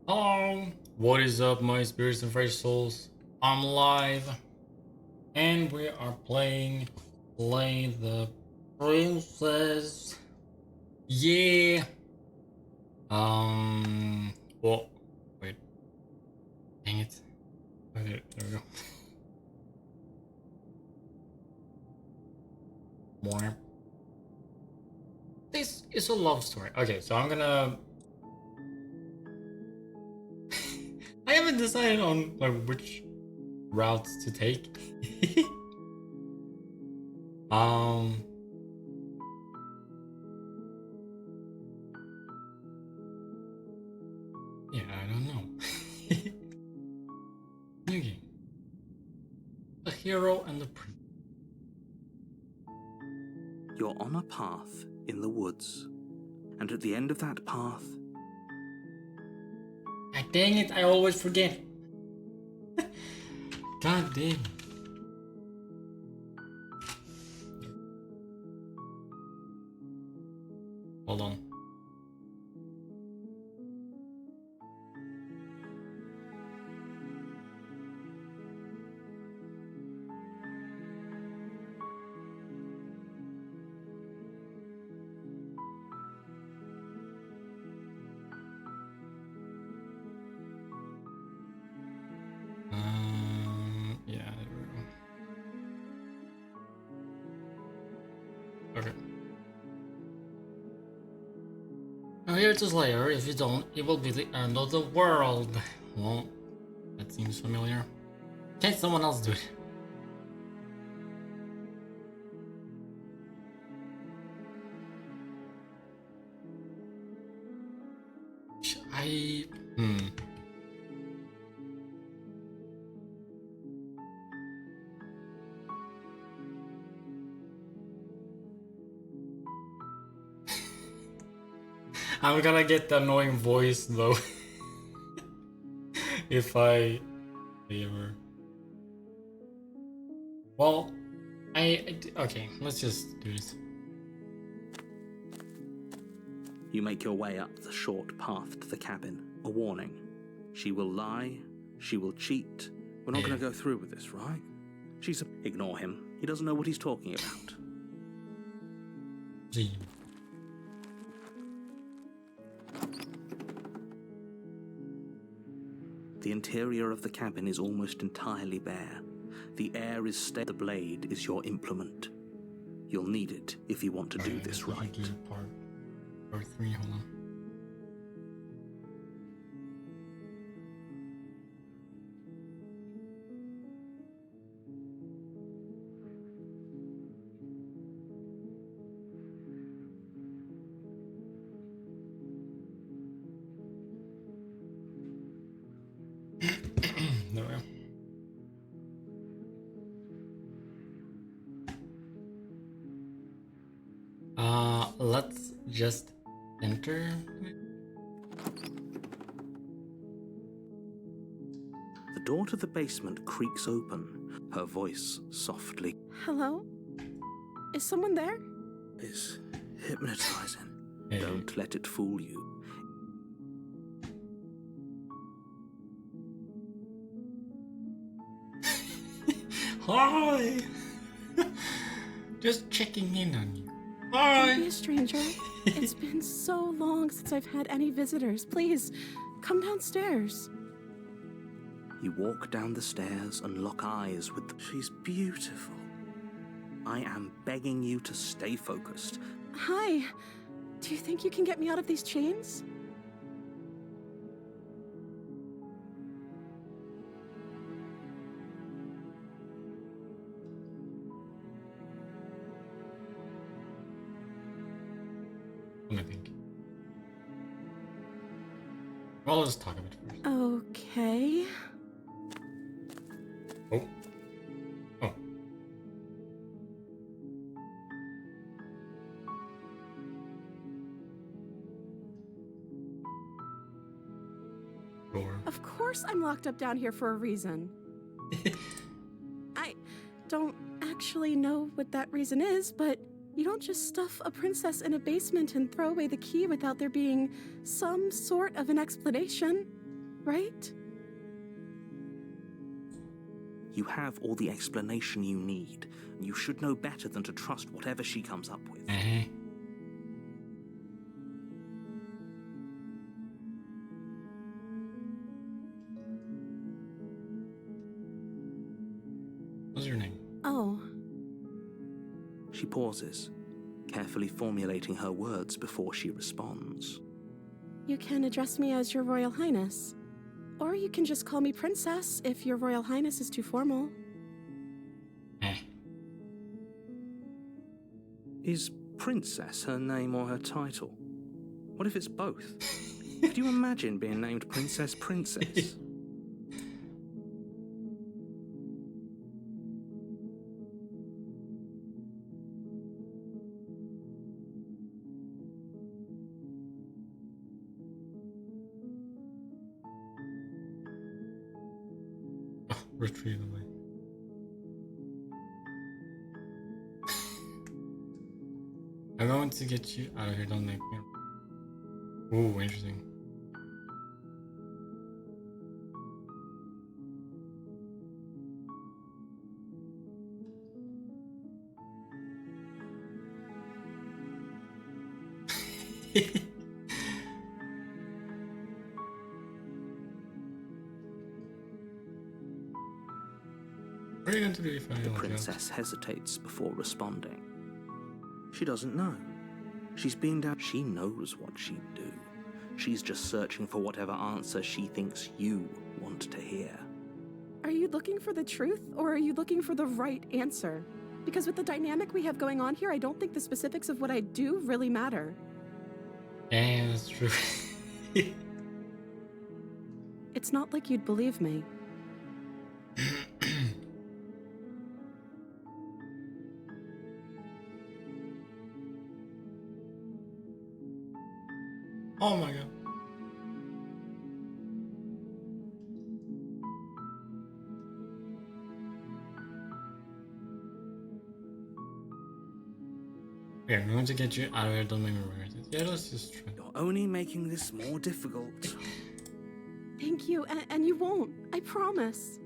Hello, what is up, my spirits and fresh souls? I'm live, and we are playing the princess. Yeah. Well, wait. Dang it. Okay, there we go. More. This is a love story. Okay, so I'm gonna. I haven't decided on like which routes to take. um. Yeah, I don't know. New game. The hero and the prince. You're on a path in the woods, and at the end of that path, God dang it, I always forget. God damn it. Hold on. Yeah, there we go. Okay. Now here's the Slayer. If you don't, it will be the end of the world. Well, that seems familiar. Can't someone else do it? I... Hmm. I'm gonna get the annoying voice though. If I ever. Well, okay, let's just do this. you make your way up the short path to the cabin. A warning. She will lie. She will cheat. We're not going to go through with this, right? Ignore him. He doesn't know what he's talking about. Gee. The interior of the cabin is almost entirely bare. The air is steady. The blade is your implement. You'll need it if you want to do this right. Part 3, hold on. There we go. Let's just enter. The door to the basement creaks open, her voice softly. Hello? Is someone there? It's hypnotizing. Hey. Don't let it fool you. Hi! Just checking in on you. Don't Hi! be a stranger. It's been so long since I've had any visitors. Please, come downstairs. You walk down the stairs and lock eyes with... She's beautiful. I am begging you to stay focused. Hi. Do you think you can get me out of these chains? Let me think. Well, let's talk a bit first. Okay. Oh. Oh. Door. Of course I'm locked up down here for a reason. I don't actually know what that reason is, but you don't just stuff a princess in a basement and throw away the key without there being some sort of an explanation. right? You have all the explanation you need. You should know better than to trust whatever she comes up with. What's your name? Oh, She pauses, carefully formulating her words before she responds. you can address me as Your Royal Highness. Or you can just call me Princess if Your Royal Highness is too formal. Is Princess her name or her title? What if it's both? Could you imagine being named Princess Princess? Retrieve away. I'm going to get you out of here, don't make me. Ooh, interesting. What are you going to do if I The don't princess hesitates before responding. She doesn't know. She's been down. She knows what she'd do. She's just searching for whatever answer she thinks you want to hear. Are you looking for the truth, or are you looking for the right answer? Because with the dynamic we have going on here, I don't think the specifics of what I do really matter. Yeah, that's true. It's not like you'd believe me. Oh my god. Okay, I'm going to get you out of here, don't make me regret it. Yeah, let's just try. You're only making this more difficult. Thank you, and you won't. I promise.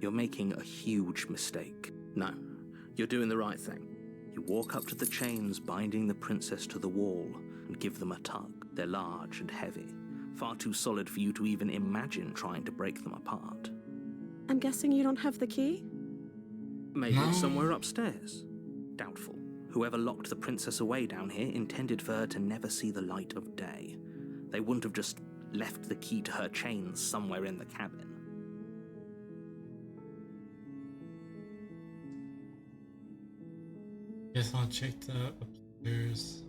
You're making a huge mistake. No, you're doing the right thing. You walk up to the chains binding the princess to the wall and give them a tug. They're large and heavy, far too solid for you to even imagine trying to break them apart. I'm guessing you don't have the key? Maybe No. it's somewhere upstairs. Doubtful. Whoever locked the princess away down here intended for her to never see the light of day. They wouldn't have just left the key to her chains somewhere in the cabin. Guess I'll check the upstairs.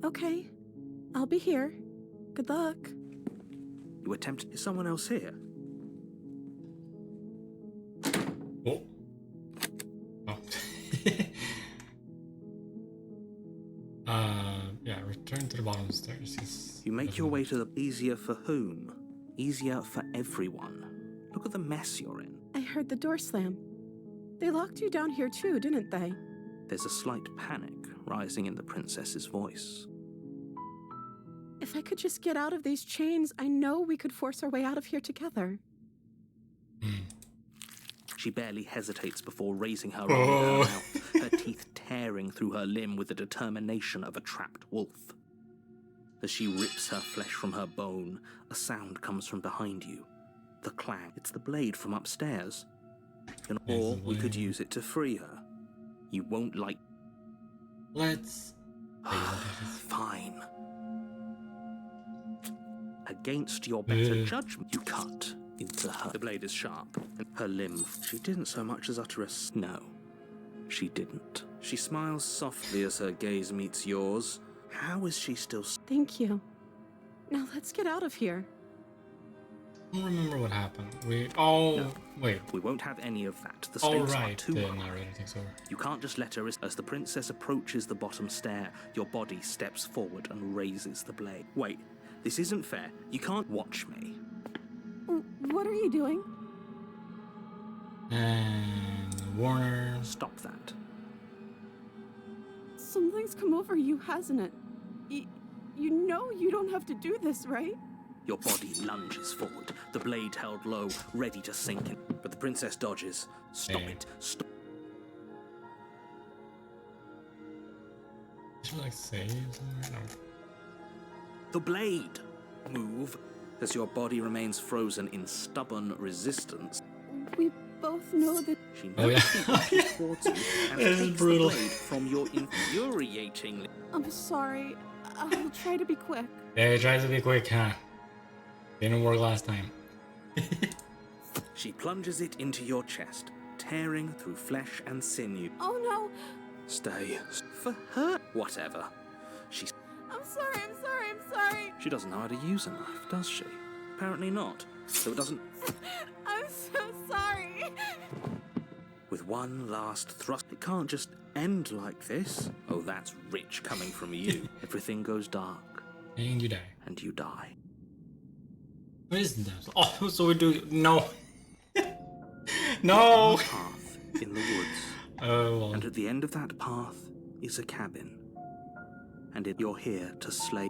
Okay. I'll be here. Good luck. You attempt. Is someone else here? Oh. Oh. Yeah, return to the bottom stairs. Yes. You make your way to the... Easier for whom? Easier for everyone. Look at the mess you're in. I heard the door slam. They locked you down here too, didn't they? There's a slight panic rising in the princess's voice. If I could just get out of these chains, I know we could force our way out of here together. She barely hesitates before raising her arm to her mouth, her teeth tearing through her limb with the determination of a trapped wolf. As she rips her flesh from her bone, a sound comes from behind you. The clang. It's the blade from upstairs. Or we could use it to free her. You won't like... Let's. Fine. Against your better Yeah. judgment, you cut into her. The blade is sharp, and her limb. She didn't so much as utter a no. She didn't. She smiles softly as her gaze meets yours. How is she still... Thank you. Now let's get out of here. I don't remember what happened. Oh, No. wait. We won't have any of that. The All stakes are right. too Then high. I really think so. You can't just let her... As the princess approaches the bottom stair, your body steps forward and raises the blade. Wait, this isn't fair. You can't watch me. What are you doing? And Warner. Stop that. Something's come over you, hasn't it? You know you don't have to do this, right? Your body lunges forward, the blade held low, ready to sink in. But the princess dodges. Stop Yeah. it. Stop. Should we, like, save somewhere? No. The blade! Move as your body remains frozen in stubborn resistance. We both know that. She Oh, yeah. marches towards you and This is takes brutal. the blade from your infuriating. I'm sorry. I'll try to be quick. Yeah, try to be quick, huh? Didn't work last time. She plunges it into your chest, tearing through flesh and sinew. Oh no! Stay. For her. Whatever. I'm sorry, I'm sorry, I'm sorry! She doesn't know how to use a knife, does she? Apparently not. So it doesn't. I'm so sorry! With one last thrust, it can't just end like this. Oh, that's rich coming from you. Everything goes dark, And you die. and you die. What is this? Oh, so we do. No. No! Path in the woods, Oh, well. and at the end of that path is a cabin. And you're here to slay.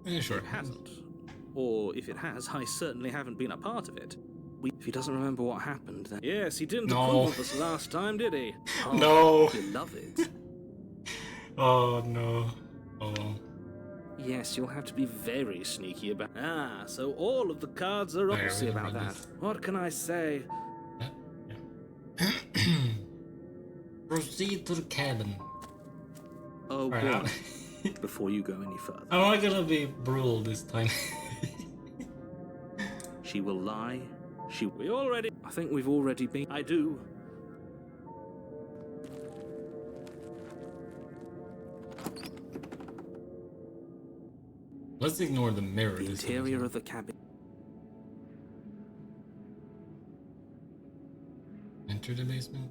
Yeah, sure. It hasn't. Or if it has, I certainly haven't been a part of it. If he doesn't remember what happened, then. Yes, he didn't No. approve of us last time, did he? Oh, No. You love it. Oh, no. Oh, well. Yes, you'll have to be very sneaky about. Ah, so all of the cards are I obviously really about read that. this. What can I say? Yeah. Proceed to the cabin. Oh, Right, boy. Before you go any further, I'm not gonna be brutal this time. she will lie. We already. I think we've already been. I do. Let's ignore the mirror. The this interior time. of the cabin. Enter the basement.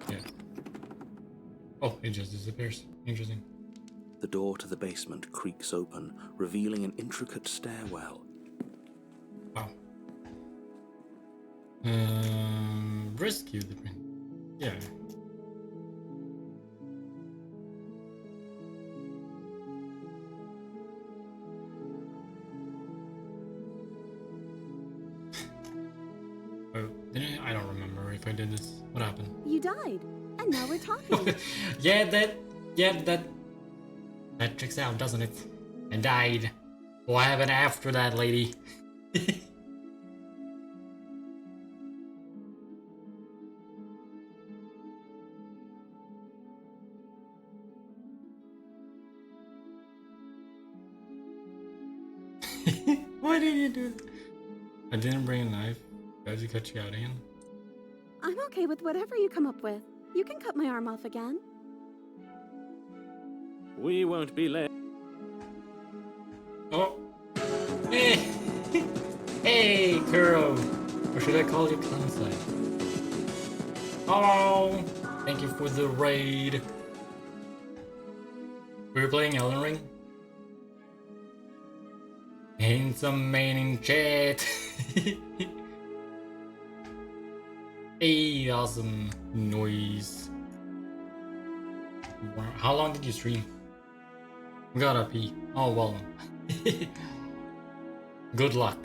Yeah. Oh, it just disappears. Interesting. The door to the basement creaks open, revealing an intricate stairwell. Wow. Rescue the prince. Yeah. Oh, I don't remember if I did this. What happened? You died, and now we're talking. yeah, that checks out, doesn't it? I died. What happened after that, lady? Why did you do that? I didn't bring a knife. Guys, you cut you out again. I'm okay with whatever you come up with. You can cut my arm off again. We won't be late. Oh. Hey. Hey, Kuro. Or should I call you Kansai? Hello. Thank you for the raid. We were playing Elden Ring. Handsome man in chat. Hey, awesome noise. Wow. How long did you stream? Gotta pee. Oh well. Good luck.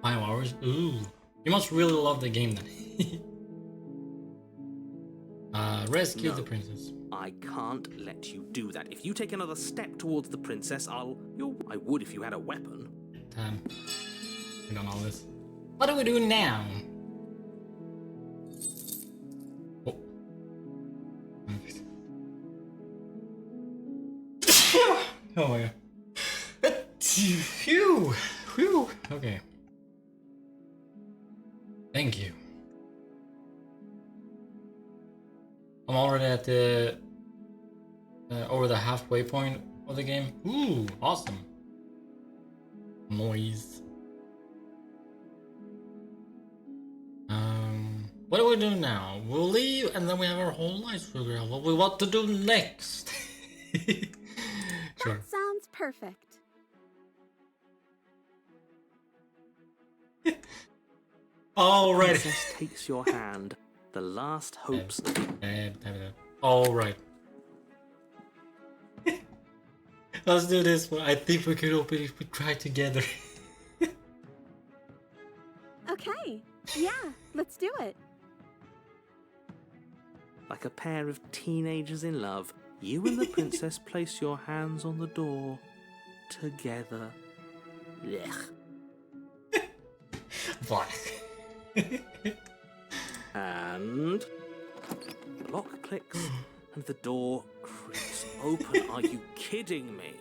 5 hours? Ooh. You must really love the game then. Rescue No. the princess. I can't let you do that. If you take another step towards the princess, I would if you had a weapon. Time. We done all this. What do we do now? Oh. Oh my god. Phew. Phew. Okay. Thank you. I'm already at the over the halfway point of the game. Ooh, awesome. Noise. What do we do now? We'll leave and then we have our whole lives figured out what we want to do next. Sure. That sounds perfect. All The right. princess takes your hand. The last hopes of All right. Let's do this one. I think we could open it if we try together. Okay, yeah, let's do it. Like a pair of teenagers in love, you and the princess place your hands on the door together. Blech. And the lock clicks and the door creaks open. Are you kidding me?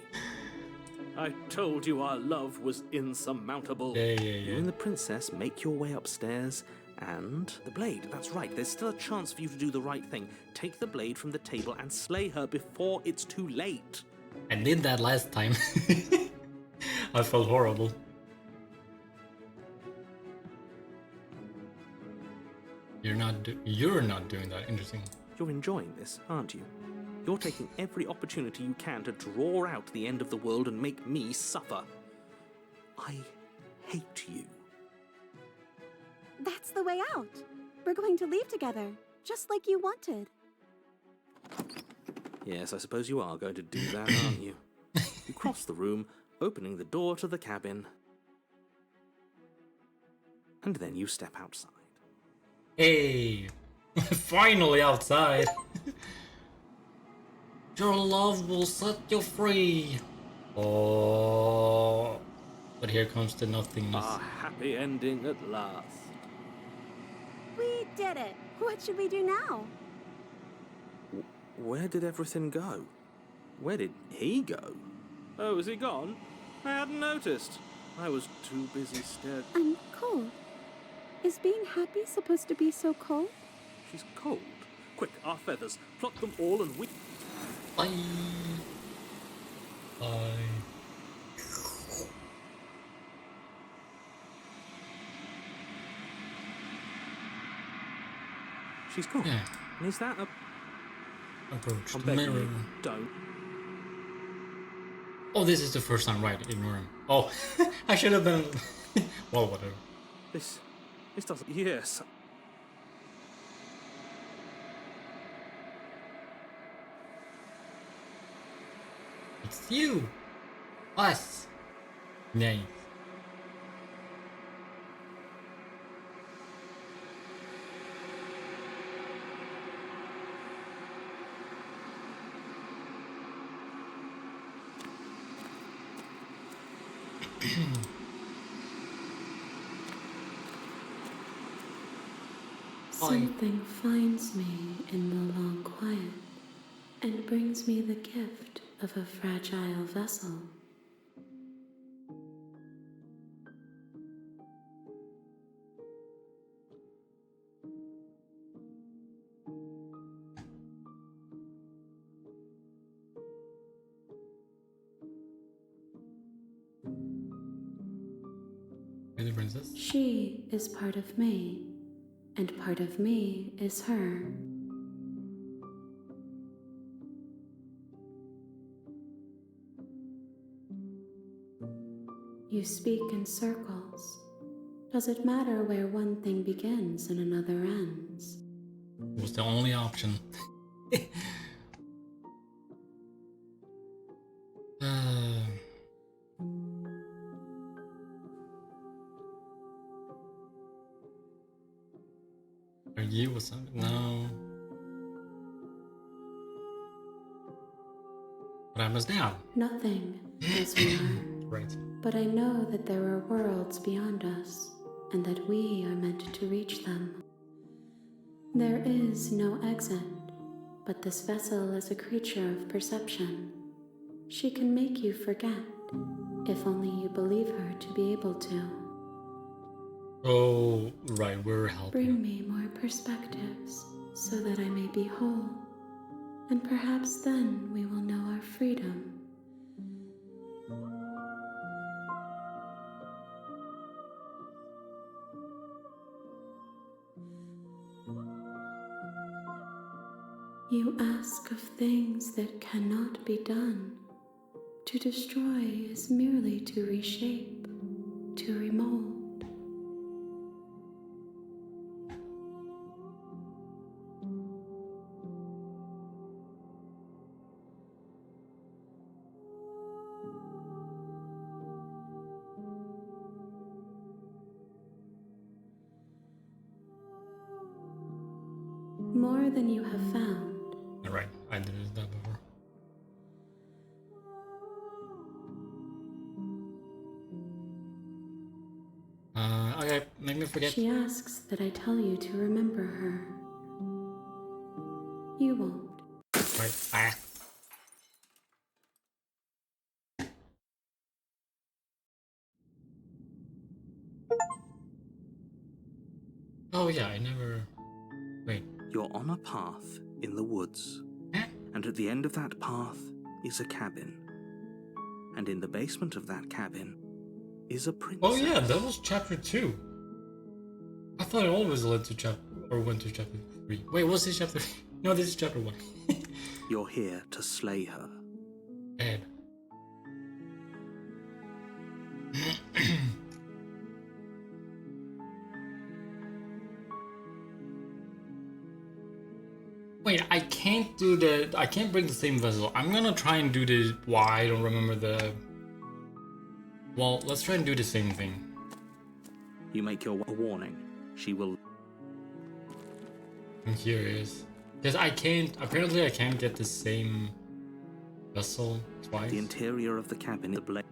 I told you our love was insurmountable. Yeah. You and the princess make your way upstairs, and the blade, that's right, there's still a chance for you to do the right thing. Take the blade from the table and slay her before it's too late. I did that last time. I felt horrible. You're not doing that. Interesting. You're enjoying this, aren't you? You're taking every opportunity you can to draw out the end of the world and make me suffer. I hate you. That's the way out. We're going to leave together, just like you wanted. Yes, I suppose you are going to do that, aren't you? You cross the room, opening the door to the cabin. And then you step outside. Hey, finally outside. Your love will set you free. Oh, but here comes the nothingness. A happy ending at last. We did it. What should we do now? Where did everything go? Where did he go? Oh, is he gone? I hadn't noticed. I was too busy staring. I'm cold. Is being happy supposed to be so cold? She's cold. Quick, our feathers. Pluck them all and we... Bye. Bye. She's gone. Yeah. And is that a... Approach I'm the begging mirror. you, don't. Oh, this is the first time, right? Ignore him. Oh, I should have been. Well, whatever. This doesn't... Yes. It's you. Us. Nice. Something finds me in the long quiet and brings me the gift of a fragile vessel. You're the princess? She is part of me, and part of me is her. You speak in circles. Does it matter where one thing begins and another ends? It was the only option. Are you or something? No. What happens now? Nothing is more. Right. But I know that there are worlds beyond us, and that we are meant to reach them. There is no exit, but this vessel is a creature of perception. She can make you forget, if only you believe her to be able to. Oh, right, we're helping. Bring me more perspectives, so that I may be whole, and perhaps then we will know our freedom. You ask of things that cannot be done. To destroy is merely to reshape, to remold. more than you have found. Alright, I did that before. Okay, make me forget. She asks that I tell you to remember her. You won't. Right. Ah. Oh yeah, I never... Wait. You're on a path in the woods, Huh? and at the end of that path is a cabin. And in the basement of that cabin is a princess. Oh yeah, that was chapter 2. I thought it always led to chapter... or went to chapter 3. Wait, what's this chapter? No, this is chapter 1. You're here to slay her. Ed. Wait, I can't do the... I can't bring the same vessel. I'm gonna try and do the... Why, I don't remember the... Well, let's try and do the same thing. You make your warning. She will... I'm curious. Because I can't... Apparently I can't get the same vessel twice. The interior of the cabin is ablaze.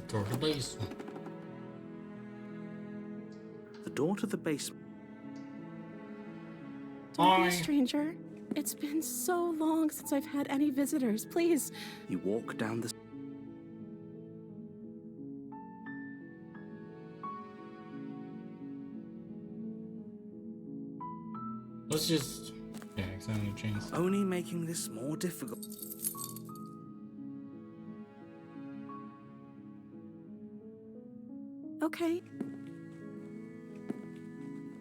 Door to the basement. The door to the basement. Don't be Hi. a stranger. It's been so long since I've had any visitors. Please. You walk down the... Let's just... Yeah, examine the chains. only making this more difficult. Okay.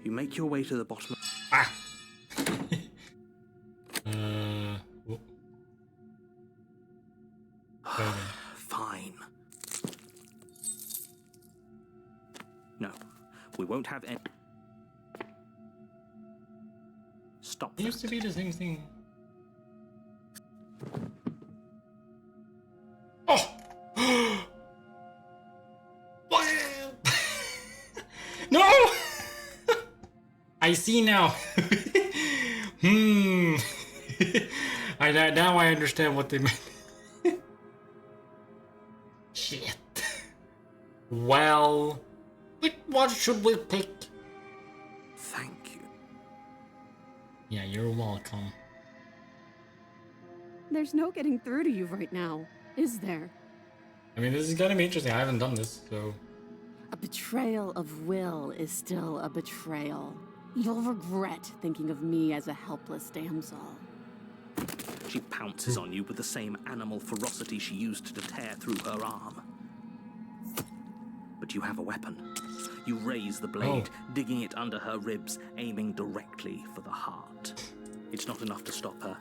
You make your way to the bottom of... Ah! Whoop. Okay. Fine. No, we won't have any... Stop It used to that. be the same thing. Oh! What? No! I see now. Now I understand what they meant. Shit. Well, what should we pick? Thank you. Yeah, you're welcome. There's no getting through to you right now, is there? I mean, this is gonna be interesting. I haven't done this, so... A betrayal of will is still a betrayal. You'll regret thinking of me as a helpless damsel. She pounces on you with the same animal ferocity she used to tear through her arm. But you have a weapon. You raise the blade, digging it under her ribs, aiming directly for the heart. It's not enough to stop her.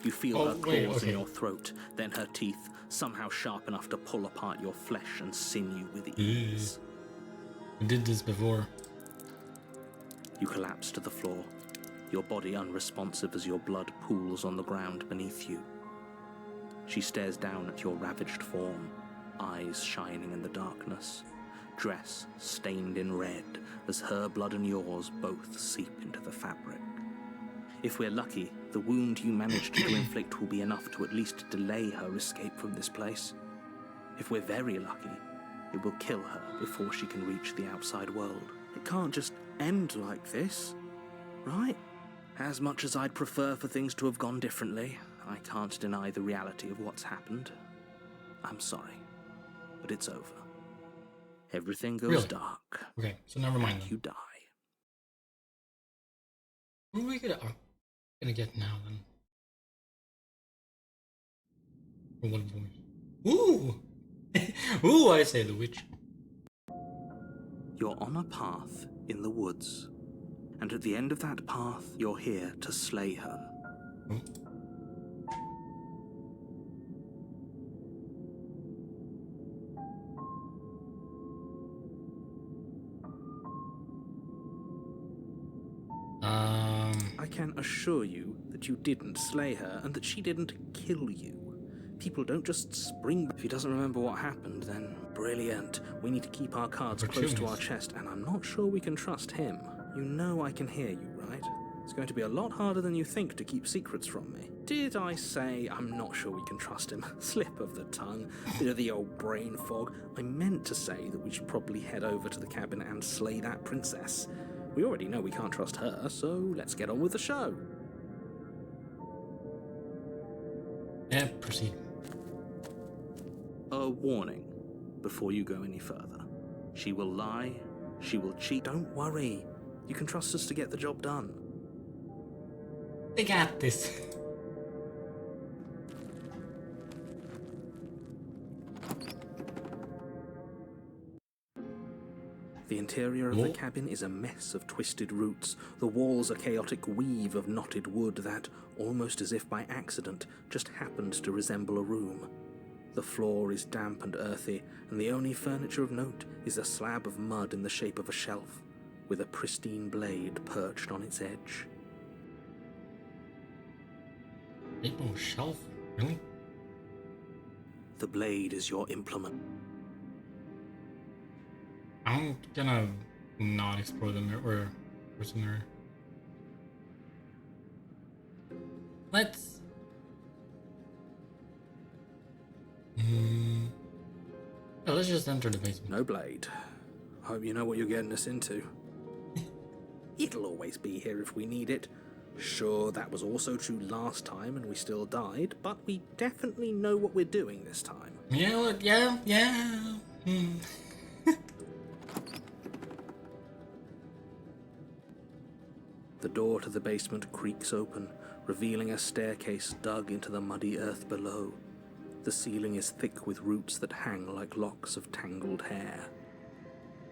You feel her claws in your throat, then her teeth, somehow sharp enough to pull apart your flesh and sinew with ease. I did this before. You collapse to the floor, your body unresponsive as your blood pools on the ground beneath you. She stares down at your ravaged form, eyes shining in the darkness, dress stained in red as her blood and yours both seep into the fabric. If we're lucky, the wound you managed to inflict will be enough to at least delay her escape from this place. If we're very lucky, it will kill her before she can reach the outside world. It can't just end like this, right? As much as I'd prefer for things to have gone differently, I can't deny the reality of what's happened. I'm sorry, but it's over. Everything goes Really? dark, Okay, so never mind and then. you die. What are we gonna get now then? For one point. Ooh! Ooh, I say the witch. You're on a path in the woods, and at the end of that path, you're here to slay her. Oh. I can assure you that you didn't slay her and that she didn't kill you. People don't just spring. If he doesn't remember what happened, then brilliant. We need to keep our cards close to our chest, and I'm not sure we can trust him. You know I can hear you, right? It's going to be a lot harder than you think to keep secrets from me. Did I say I'm not sure we can trust him? Slip of the tongue, bit of the old brain fog. I meant to say that we should probably head over to the cabin and slay that princess. We already know we can't trust her, so let's get on with the show. Yeah, proceed. A warning before you go any further. She will lie, she will cheat. Don't worry. You can trust us to get the job done. They got this. The interior of the cabin is a mess of twisted roots. The walls a chaotic weave of knotted wood that, almost as if by accident, just happened to resemble a room. The floor is damp and earthy, and the only furniture of note is a slab of mud in the shape of a shelf, with a pristine blade perched on its edge. Maple shelf? Really? The blade is your implement. I'm gonna not explore the mirror where's the mirror. Let's yeah, let's just enter the basement. No blade. Hope you know what you're getting us into. It'll always be here if we need it. Sure, that was also true last time and we still died, but we definitely know what we're doing this time. Yeah. The door to the basement creaks open, revealing a staircase dug into the muddy earth below. The ceiling is thick with roots that hang like locks of tangled hair.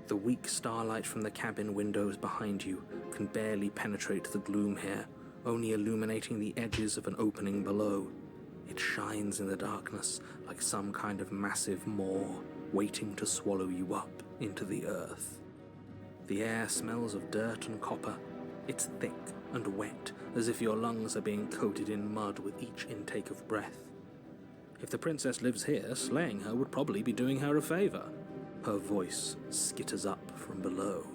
The weak starlight from the cabin windows behind you can barely penetrate the gloom here, only illuminating the edges of an opening below. It shines in the darkness like some kind of massive maw waiting to swallow you up into the earth. The air smells of dirt and copper. It's thick and wet, as if your lungs are being coated in mud with each intake of breath. If the princess lives here, slaying her would probably be doing her a favor. Her voice skitters up from below.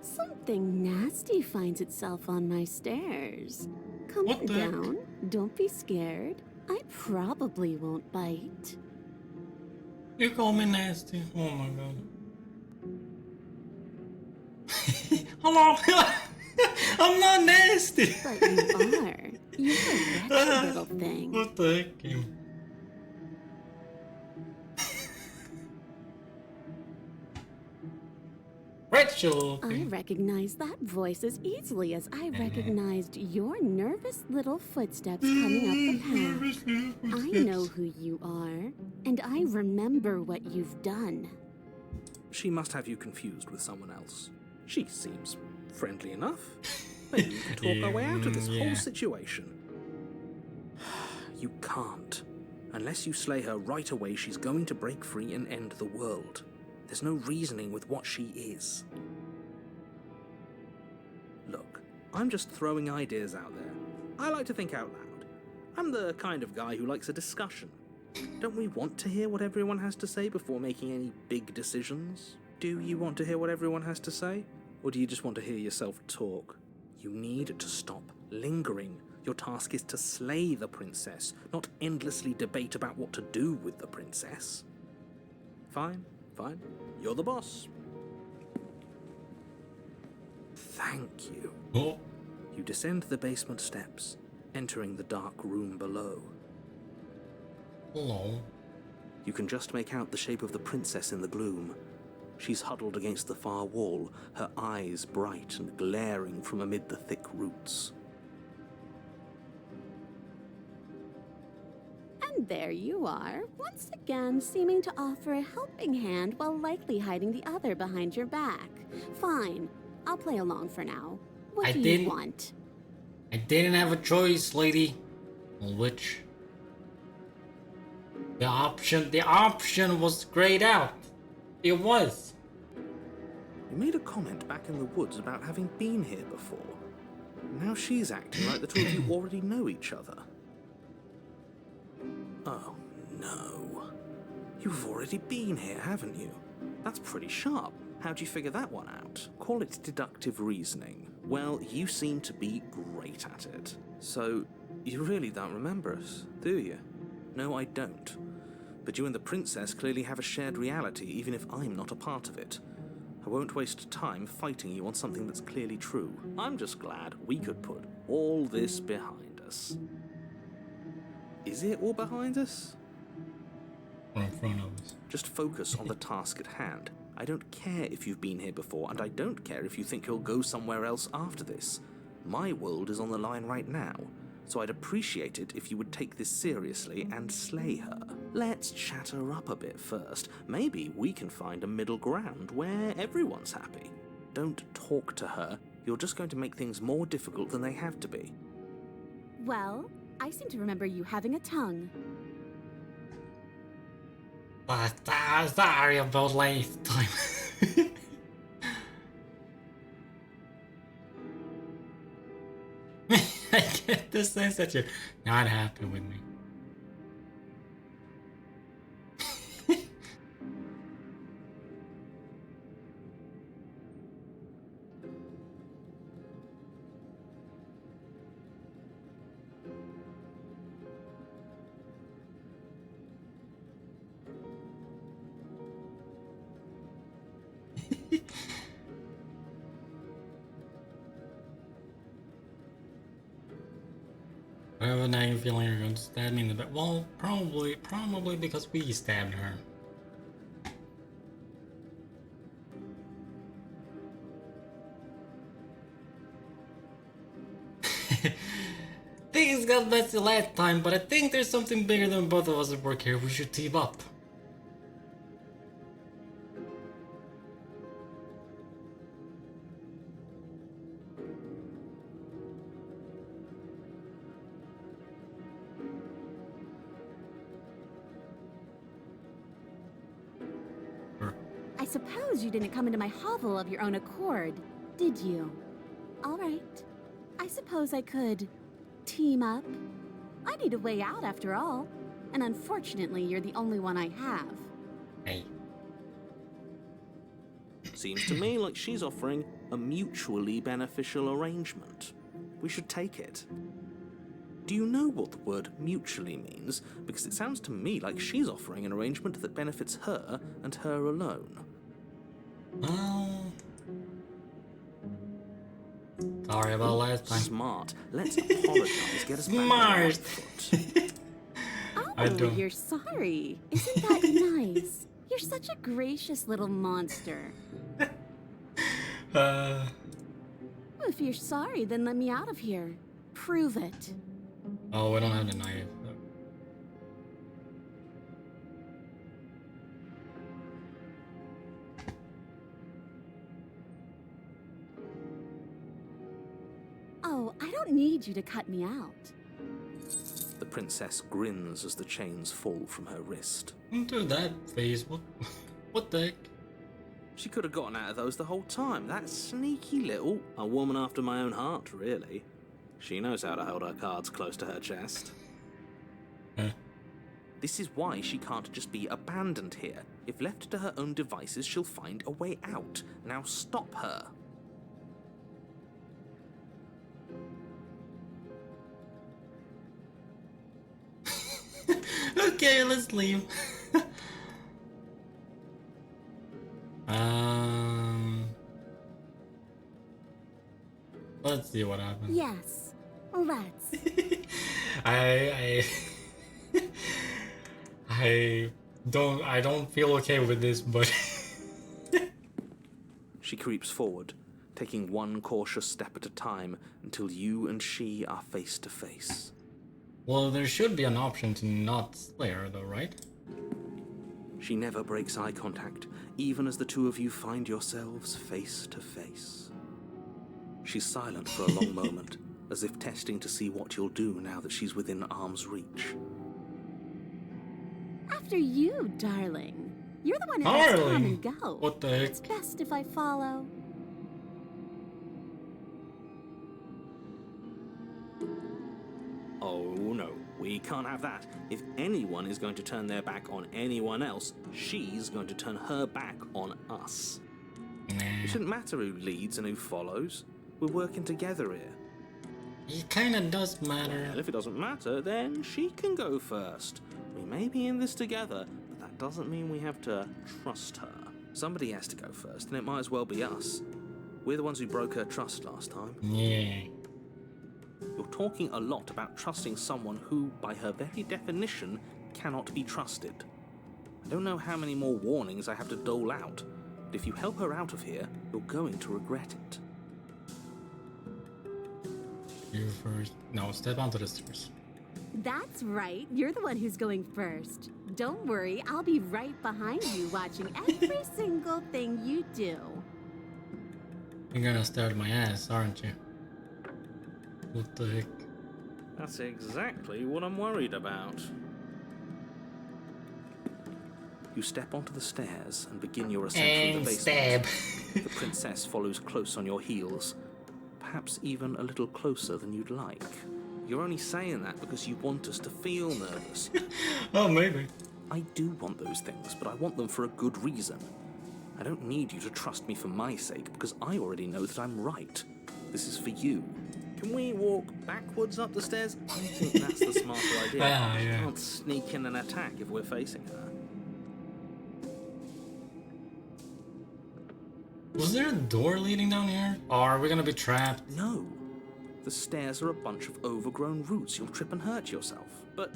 Something nasty finds itself on my stairs. Come What on the heck? down. Don't be scared. I probably won't bite. You call me nasty. Oh my god. Hello. I'm not nasty. But you are. You're a wretched little thing. What the heck? Game? Rachel. I recognize that voice as easily as I recognized your nervous little footsteps coming up the path. I know who you are, and I remember what you've done. She must have you confused with someone else. She seems friendly enough. Maybe you can talk our way out of this Yeah. whole situation. You can't. Unless you slay her right away, she's going to break free and end the world. There's no reasoning with what she is. Look, I'm just throwing ideas out there. I like to think out loud. I'm the kind of guy who likes a discussion. Don't we want to hear what everyone has to say before making any big decisions? Do you want to hear what everyone has to say? Or do you just want to hear yourself talk? You need to stop lingering. Your task is to slay the princess, not endlessly debate about what to do with the princess. Fine. You're the boss. Thank you. Oh, You descend the basement steps, entering the dark room below. hello. You can just make out the shape of the princess in the gloom. She's huddled against the far wall, her eyes bright and glaring from amid the thick roots. And there you are, once again seeming to offer a helping hand while likely hiding the other behind your back. Fine, I'll play along for now. What I do didn't- you want? I didn't have a choice, lady. Which the option was grayed out. It was. You made a comment back in the woods about having been here before. Now she's acting like the two of you already know each other. Oh, no. You've already been here, haven't you? That's pretty sharp. How'd you figure that one out? Call it deductive reasoning. Well, you seem to be great at it. So, you really don't remember us, do you? No, I don't. But you and the princess clearly have a shared reality, even if I'm not a part of it. I won't waste time fighting you on something that's clearly true. I'm just glad we could put all this behind us. Is it all behind us? Or in front of us. Just focus on the task at hand. I don't care if you've been here before, and I don't care if you think you'll go somewhere else after this. My world is on the line right now, so I'd appreciate it if you would take this seriously and slay her. Let's chat her up a bit first. Maybe we can find a middle ground where everyone's happy. Don't talk to her. You're just going to make things more difficult than they have to be. Well, I seem to remember you having a tongue. Sorry about last time. I get the sense that you're not happy with me. I have a nagging feeling you're going to stab me in the back. Well, probably because we stabbed her. Things got messy last time, but I think there's something bigger than both of us at work here. We should team up. I suppose you didn't come into my hovel of your own accord, did you? All right. I suppose I could team up. I need a way out after all, and unfortunately you're the only one I have. Hey. Seems to me like she's offering a mutually beneficial arrangement. We should take it. Do you know what the word mutually means? Because it sounds to me like she's offering an arrangement that benefits her and her alone. Well, sorry about last time. Smart. Let's apologize. Get us back on Smart. our foot. I Oh, don't. you're sorry. Isn't that nice? You're such a gracious little monster. If you're sorry, then let me out of here. Prove it. Oh, we don't have the knife. Oh, I don't need you to cut me out. The princess grins as the chains fall from her wrist. Don't do that, face. What the heck? She could have gotten out of those the whole time. That sneaky little... A woman after my own heart, really. She knows how to hold her cards close to her chest. Huh? This is why she can't just be abandoned here. If left to her own devices, she'll find a way out. Now stop her. Okay, let's leave. Let's see what happens. Yes, let's. I don't feel okay with this, but She creeps forward, taking one cautious step at a time until you and she are face to face. well, there should be an option to not slay her, though, right? She never breaks eye contact, even as the two of you find yourselves face to face. She's silent for a long moment, as if testing to see what you'll do now that she's within arm's reach. After you, darling. You're the one who has to come Darling? and go. What the heck? It's best if I follow. Oh no, we can't have that. If anyone is going to turn their back on anyone else, she's going to turn her back on us. It shouldn't matter who leads and who follows. We're working together here. It kinda does matter. Well, if it doesn't matter, then she can go first. We may be in this together, but that doesn't mean we have to trust her. Somebody has to go first, and it might as well be us. We're the ones who broke her trust last time. Yeah. You're talking a lot about trusting someone who, by her very definition, cannot be trusted. I don't know how many more warnings I have to dole out, but if you help her out of here, you're going to regret it. You first. No, step onto the stairs. That's right. You're the one who's going first. Don't worry, I'll be right behind you watching every single thing you do. You're gonna stare at my ass, aren't you? What the heck? That's exactly what I'm worried about. You step onto the stairs and begin your ascent through And the stab. basement. The princess follows close on your heels, perhaps even a little closer than you'd like. You're only saying that because you want us to feel nervous. Oh, maybe. I do want those things, but I want them for a good reason. I don't need you to trust me for my sake, because I already know that I'm right. This is for you. Can we walk backwards up the stairs? I think that's the smarter idea. Ah, She yeah. can't sneak in and attack if we're facing her. Was there a door leading down here? Or are we gonna be trapped? No. The stairs are a bunch of overgrown roots. You'll trip and hurt yourself. But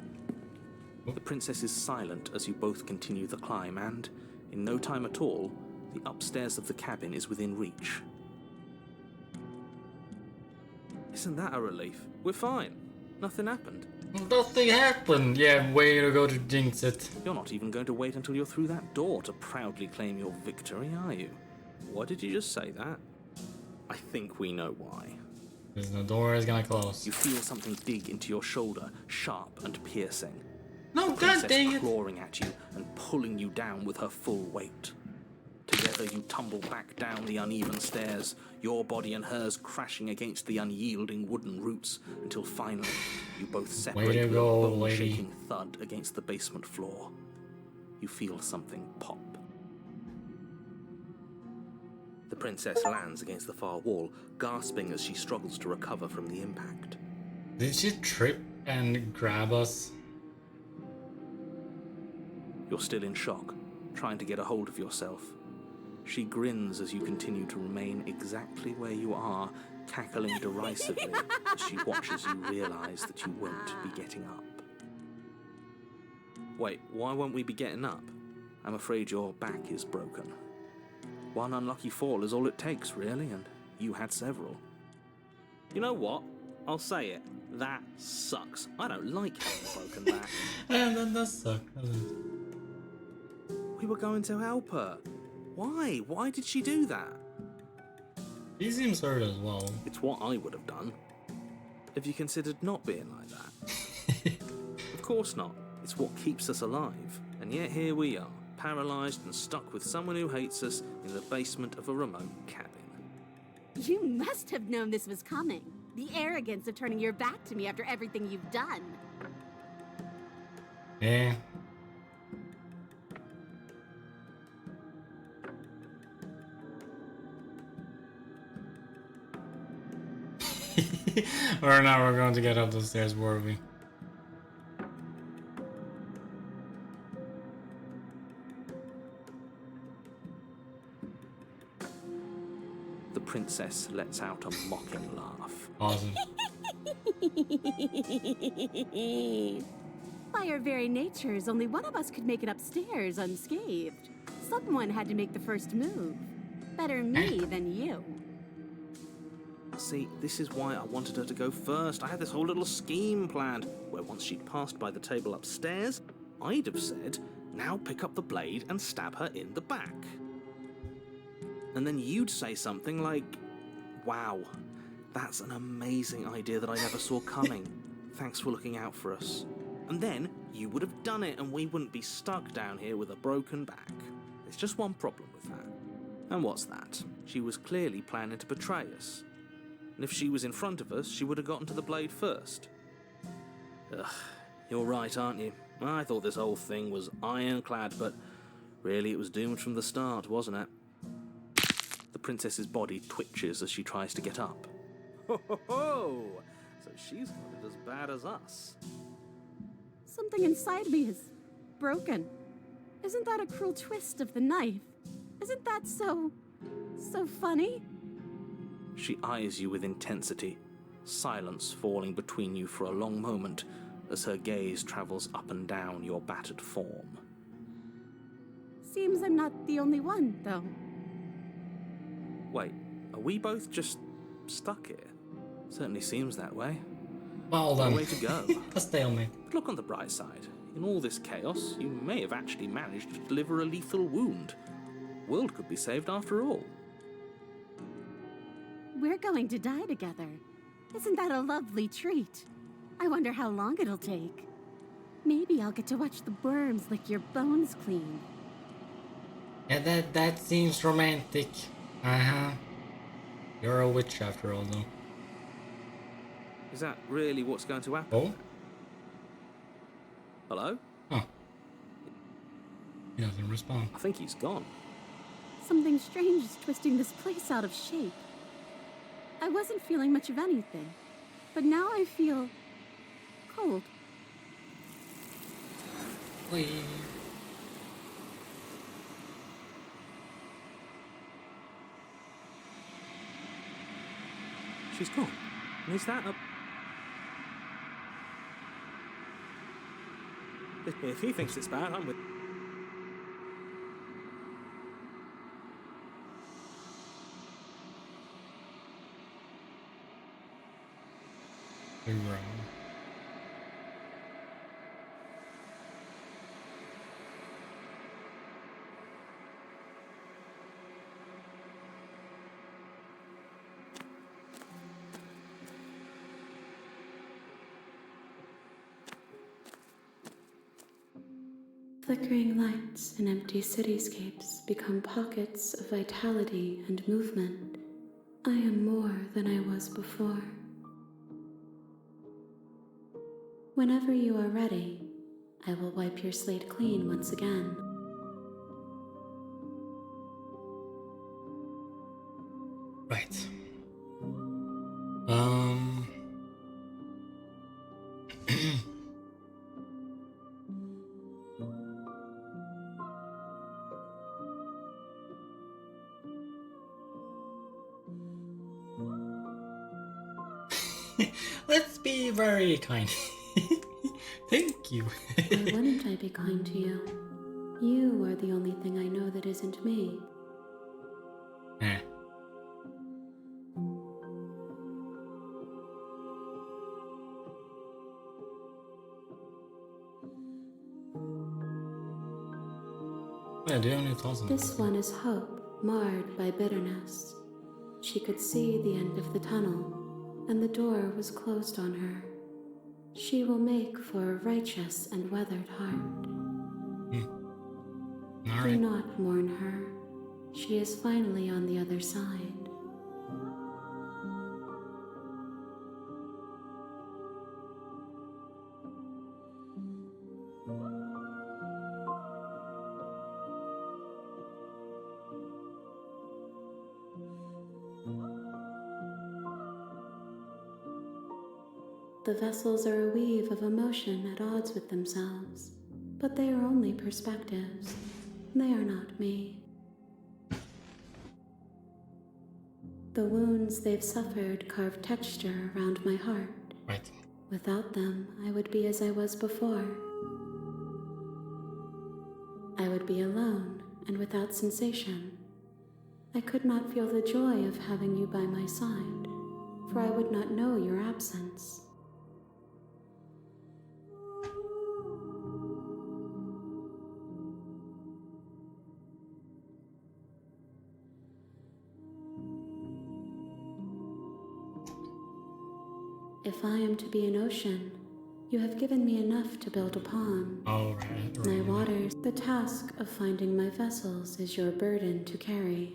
the princess is silent as you both continue the climb, and in no time at all, the upstairs of the cabin is within reach. Isn't that a relief? We're fine. Nothing happened. Nothing happened. Yeah, way to go to jinx it. You're not even going to wait until you're through that door to proudly claim your victory, are you? Why did you just say that? I think we know why. Because the door is gonna close. You feel something dig into your shoulder, sharp and piercing. No, The god princess dang it. clawing at you and pulling you down with her full weight. Together you tumble back down the uneven stairs, your body and hers crashing against the unyielding wooden roots, until finally you both separate Way to with go, a lady. bone-shaking thud against the basement floor. You feel something pop. The princess lands against the far wall, gasping as she struggles to recover from the impact. Did she trip and grab us? You're still in shock, trying to get a hold of yourself. She grins as you continue to remain exactly where you are, cackling derisively as she watches you realize that you won't be getting up. Wait, why won't we be getting up? I'm afraid your back is broken. One unlucky fall is all it takes, really, and you had several. You know what? I'll say it. That sucks. I don't like having a broken back. And that does suck. We were going to help her. Why? Why did she do that? He seems hurt as well. It's what I would have done. Have you considered not being like that? Of course not. It's what keeps us alive. And yet here we are, paralysed and stuck with someone who hates us in the basement of a remote cabin. You must have known this was coming. The arrogance of turning your back to me after everything you've done. Yeah. Or now we're going to get up the stairs, were we? The princess lets out a mocking laugh. Awesome. By our very natures, only one of us could make it upstairs unscathed. Someone had to make the first move. Better me than you. See, this is why I wanted her to go first. I had this whole little scheme planned, where once she'd passed by the table upstairs, I'd have said, now pick up the blade and stab her in the back. And then you'd say something like, wow, that's an amazing idea that I never saw coming. Thanks for looking out for us. And then you would have done it and we wouldn't be stuck down here with a broken back. There's just one problem with that. And what's that? She was clearly planning to betray us. And if she was in front of us, she would have gotten to the blade first. Ugh, you're right, aren't you? I thought this whole thing was ironclad, but really it was doomed from the start, wasn't it? The princess's body twitches as she tries to get up. Ho ho ho! So she's got it as bad as us. Something inside me is broken. Isn't that a cruel twist of the knife? Isn't that so funny? She eyes you with intensity, silence falling between you for a long moment as her gaze travels up and down your battered form. Seems I'm not the only one, though. Wait, are we both just stuck here? Certainly seems that way. Well No done. way to go. A stalemate. But look on the bright side. In all this chaos, you may have actually managed to deliver a lethal wound. World could be saved after all. We're going to die together. Isn't that a lovely treat? I wonder how long it'll take. Maybe I'll get to watch the worms lick your bones clean. Yeah, that seems romantic. Uh-huh. You're a witch after all, though. Is that really what's going to happen? Oh? Hello? Huh. He doesn't respond. I think he's gone. Something strange is twisting this place out of shape. I wasn't feeling much of anything, but now I feel cold. Please. She's gone. And is that a... If he thinks it's bad, I'm with... You're wrong. Flickering lights in empty cityscapes become pockets of vitality and movement. I am more than I was before. Whenever you are ready, I will wipe your slate clean once again. Right. Um. Let's be very kind. Thank you. Why wouldn't I be kind to you? You are the only thing I know that isn't me. Eh. Yeah, do you have any thoughts on This one is hope, marred by bitterness. She could see the end of the tunnel, and the door was closed on her. She will make for a righteous and weathered heart. Do Alright. not mourn her. She is finally on the other side. The vessels are a weave of emotion at odds with themselves, but they are only perspectives. They are not me. The wounds they've suffered carve texture around my heart. Right. Without them, I would be as I was before. I would be alone and without sensation. I could not feel the joy of having you by my side, for I would not know your absence. If I am to be an ocean, you have given me enough to build upon. Alright. My waters, the task of finding my vessels is your burden to carry.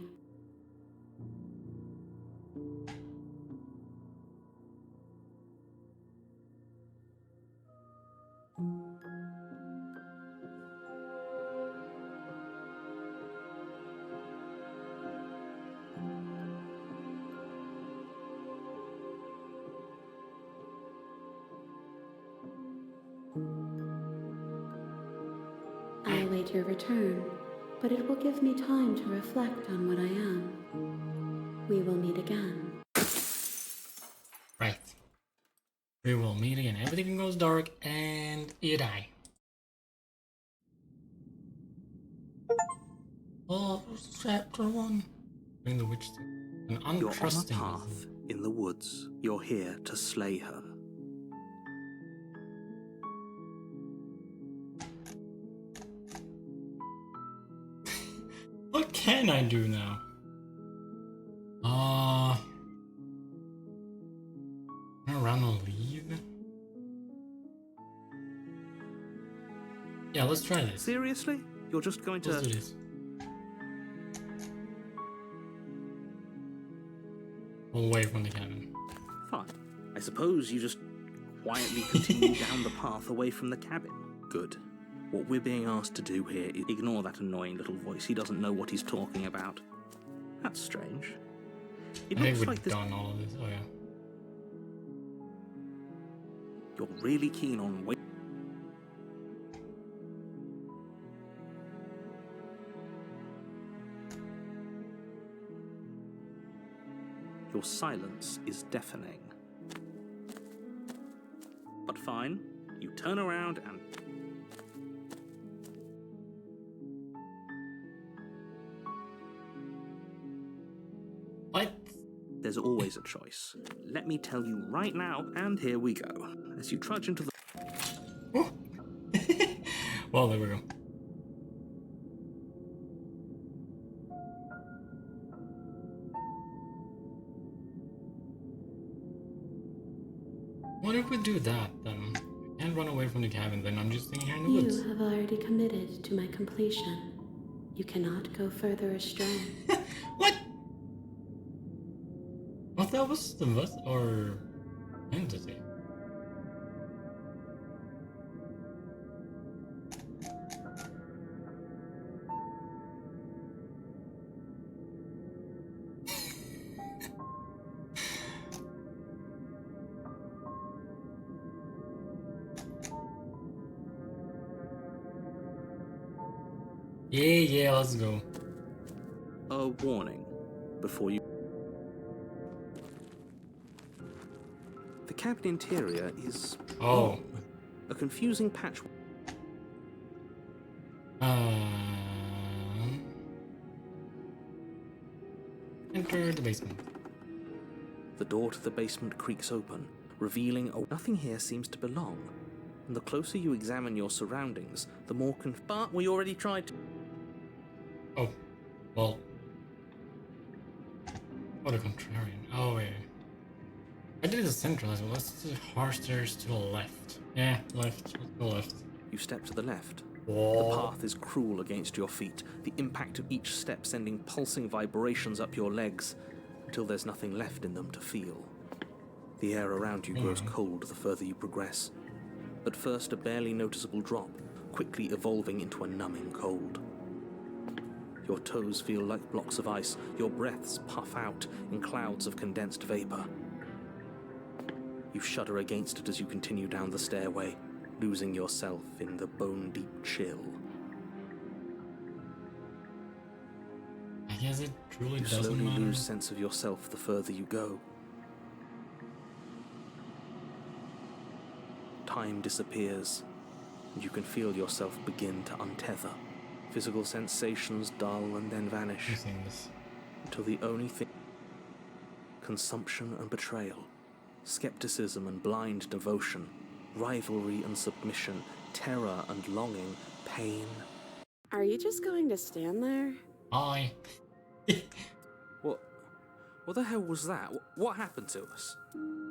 at your return, but it will give me time to reflect on what I am. We will meet again. Right. We will meet again. Everything goes dark and you die. Oh, chapter 1. Bring the witch to an You're on a untrusting. path in the woods. You're here to slay her. What can I do now? Can I run or leave? Yeah, let's try this. Seriously? You're just going to... Let's do this. Away from the cabin. Fine. I suppose you just quietly continue down the path away from the cabin. Good. What we're being asked to do here is ignore that annoying little voice. He doesn't know what he's talking about. That's strange. It I think looks we've like this... done all of this. Oh yeah. You're really keen on waiting. Your silence is deafening. But fine, you turn around and... What? There's always a choice. Let me tell you right now, and here we go. As you trudge into the... Well, there we go. What if we do that then? I can't run away from the cabin, then I'm just staying here in the woods. You have already committed to my completion. You cannot go further astray. What? What, that was the bus or entity? Yeah, let's go. A warning before you... The cabin interior is... Oh. a confusing patch... Enter the basement. The door to the basement creaks open, revealing nothing here seems to belong. And the closer you examine your surroundings, the more But we already tried to... Oh, well. What a contrarian. Oh, wait. I did the centralized one. Let's do hard stairs to the left. Yeah, left. Let's go left. You step to the left. Whoa. The path is cruel against your feet, the impact of each step sending pulsing vibrations up your legs, until there's nothing left in them to feel. The air around you grows cold the further you progress. At first a barely noticeable drop, quickly evolving into a numbing cold. Your toes feel like blocks of ice, your breaths puff out in clouds of condensed vapor. You shudder against it as you continue down the stairway, losing yourself in the bone-deep chill. I guess it truly You doesn't slowly matter. lose sense of yourself the further you go. Time disappears, and you can feel yourself begin to untether. Physical sensations dull and then vanish, I've seen this. until the only thing... Consumption and betrayal, skepticism and blind devotion, rivalry and submission, terror and longing, pain... Are you just going to stand there? Hi. What the hell was that? What happened to us?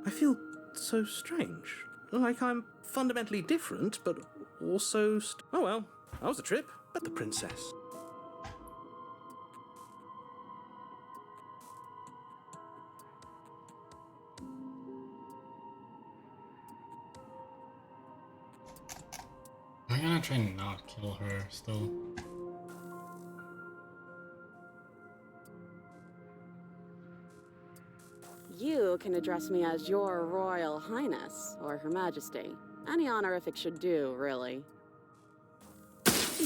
I feel so strange. Like I'm fundamentally different, but also... Oh well, that was a trip. But the princess... I'm gonna try and not kill her still. You can address me as Your Royal Highness, or Her Majesty. Any honorific should do, really.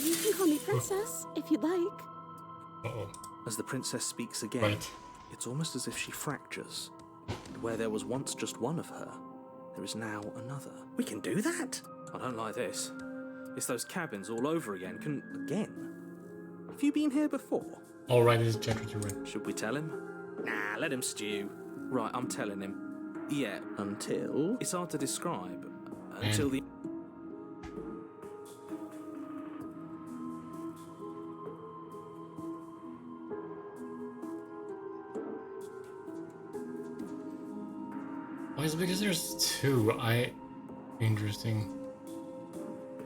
You can call me Princess, if you'd like. Uh-oh. As the princess speaks again, Right. it's almost as if she fractures. And where there was once just one of her, there is now another. We can do that? I don't like this. It's those cabins all over again. Again? Have you been here before? Alright, this is chapter 2, right? Should we tell him? Nah, let him stew. Right, I'm telling him. Yeah, until... It's hard to describe. Until the... Oh, it's because there's two. Interesting.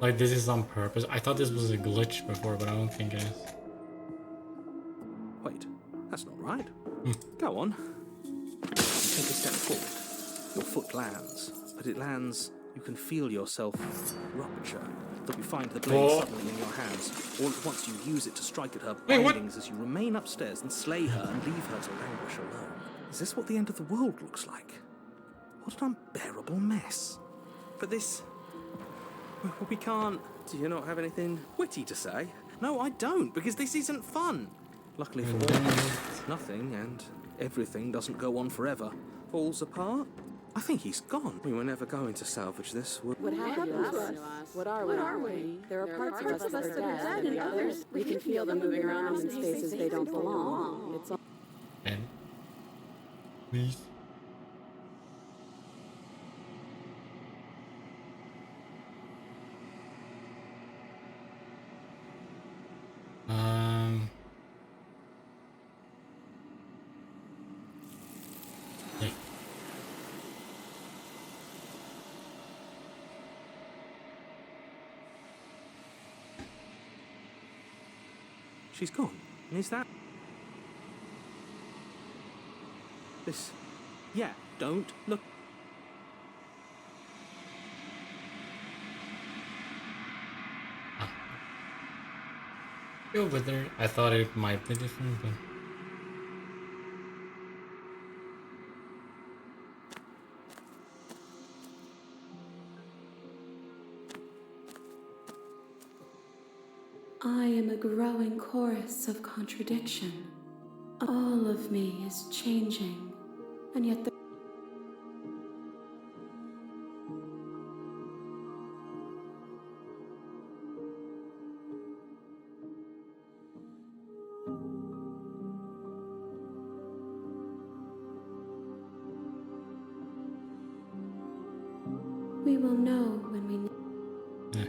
Like, this is on purpose. I thought this was a glitch before, but I don't think it is. Wait, that's not right. Go on. You take a step forward. Your foot lands, but it lands... You can feel yourself rupture. Though you find the blade suddenly in your hands. All at once you use it to strike at her bindings as you remain upstairs and slay her and leave her to languish alone. Is this what the end of the world looks like? What an unbearable mess. But this... We can't... Do you not have anything witty to say? No, I don't, because this isn't fun. Luckily for all, nothing and everything doesn't go on forever. Falls apart. I think he's gone. We were never going to salvage this. What happened to us? What are we? There are parts of us that are dead, and the others, we can feel them moving around in spaces they don't belong. It's all... And please. Yeah. She's gone. And is that... This... Yeah, don't look... Go with her. I thought it might be different, but... I am a growing chorus of contradiction. All of me is changing, and yet the we will know when we... Yeah.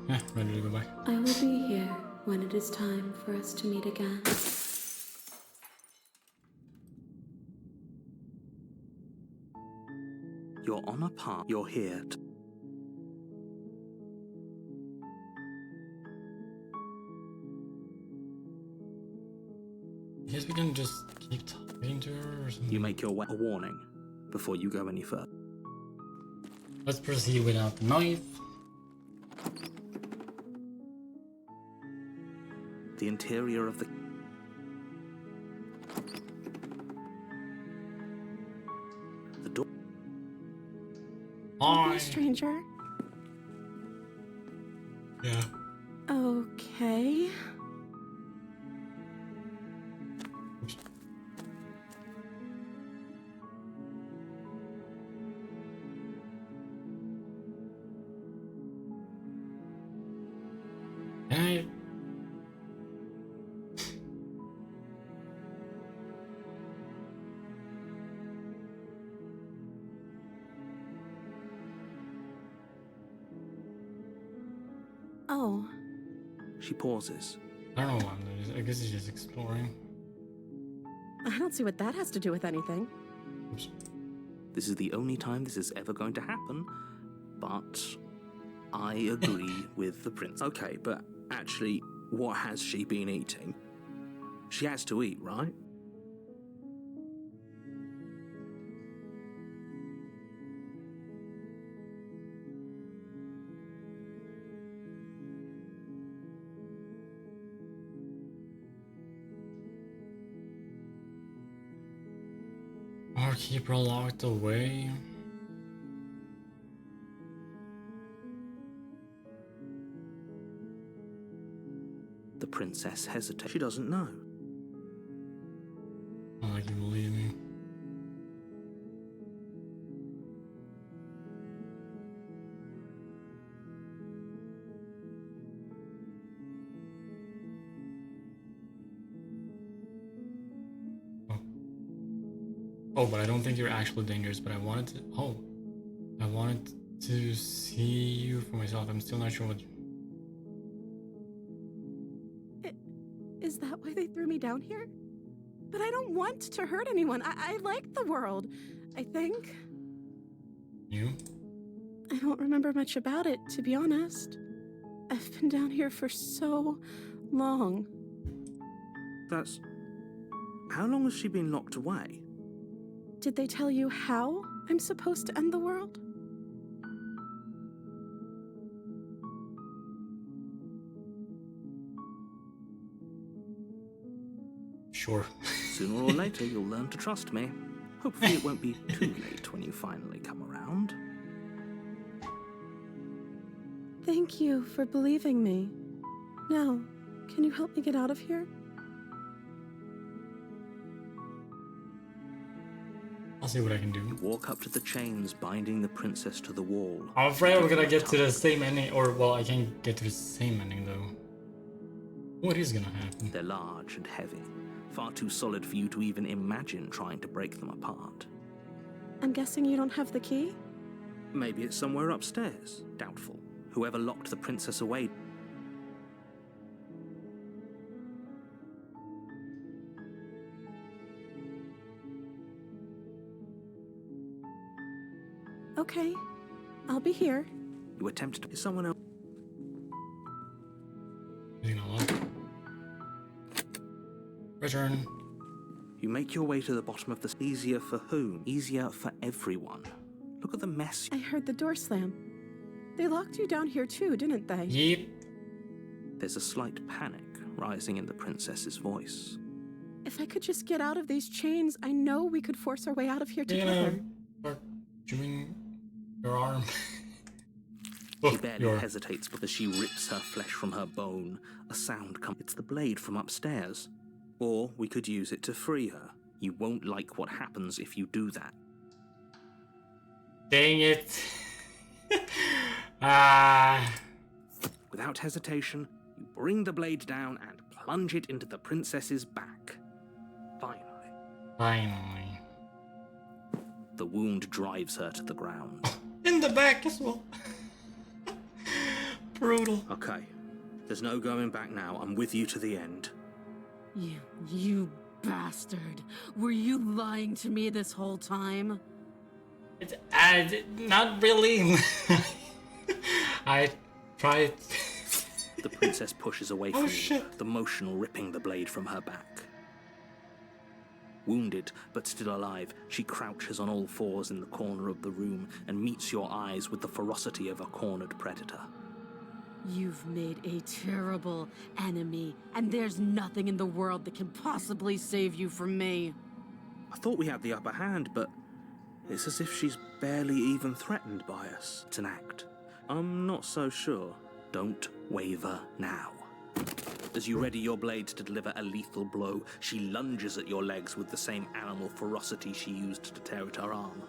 Yeah, ready to go back. I will be here when it is time for us to meet again. You're on a path. You're here to... I guess we can just keep talking to her or something. You make your way... A warning before you go any further. Let's proceed without the knife. The interior of the... The door... Hi. Stranger. Yeah. Okay. Oops. Hey. Oh. She pauses. I don't know what I'm doing. I guess he's just exploring. I don't see what that has to do with anything. Oops. This is the only time this is ever going to happen, but I agree with the prince. Okay, but actually, what has she been eating? She has to eat, right? Or keep her locked away. The princess hesitates. She doesn't know. Not like you believe me. Oh, but I don't think you're actually dangerous, but I wanted to... Oh. I wanted to see you for myself. I'm still not sure what... Is that why they threw me down here? But I don't want to hurt anyone. I like the world, I think. You? I don't remember much about it, to be honest. I've been down here for so long. That's... How long has she been locked away? Did they tell you how I'm supposed to end the world? Sure. Sooner or later, you'll learn to trust me. Hopefully it won't be too late when you finally come around. Thank you for believing me. Now, can you help me get out of here? I'll see what I can do. Walk up to the chains binding the princess to the wall. I'm afraid we're gonna get to the same ending, or, well, I can't get to the same ending, though. What is gonna happen? They're large and heavy, far too solid for you to even imagine trying to break them apart. I'm guessing you don't have the key? Maybe it's somewhere upstairs. Doubtful. Whoever locked the princess away. Okay, I'll be here. You attempted to... Is someone else... You know what? Return. You make your way to the bottom of the... Easier for whom? Easier for everyone. Look at the mess. I heard the door slam. They locked you down here too, didn't they? Yep. There's a slight panic rising in the princess's voice. If I could just get out of these chains, I know we could force our way out of here You're together. gonna start chewing your arm. She barely hesitates because she rips her flesh from her bone. A sound comes. It's the blade from upstairs. Or we could use it to free her. You won't like what happens if you do that. Dang it. Without hesitation, you bring the blade down and plunge it into the princess's back. Finally. The wound drives her to the ground. In the back as well. Brutal. Okay, there's no going back now. I'm with you to the end. You bastard. Were you lying to me this whole time? It's, not really. I tried. The princess pushes away from you, shit. the motion ripping the blade from her back. Wounded, but still alive, she crouches on all fours in the corner of the room and meets your eyes with the ferocity of a cornered predator. You've made a terrible enemy, and there's nothing in the world that can possibly save you from me. I thought we had the upper hand, but it's as if she's barely even threatened by us. It's an act. I'm not so sure. Don't waver now. As you ready your blade to deliver a lethal blow, she lunges at your legs with the same animal ferocity she used to tear at her arm.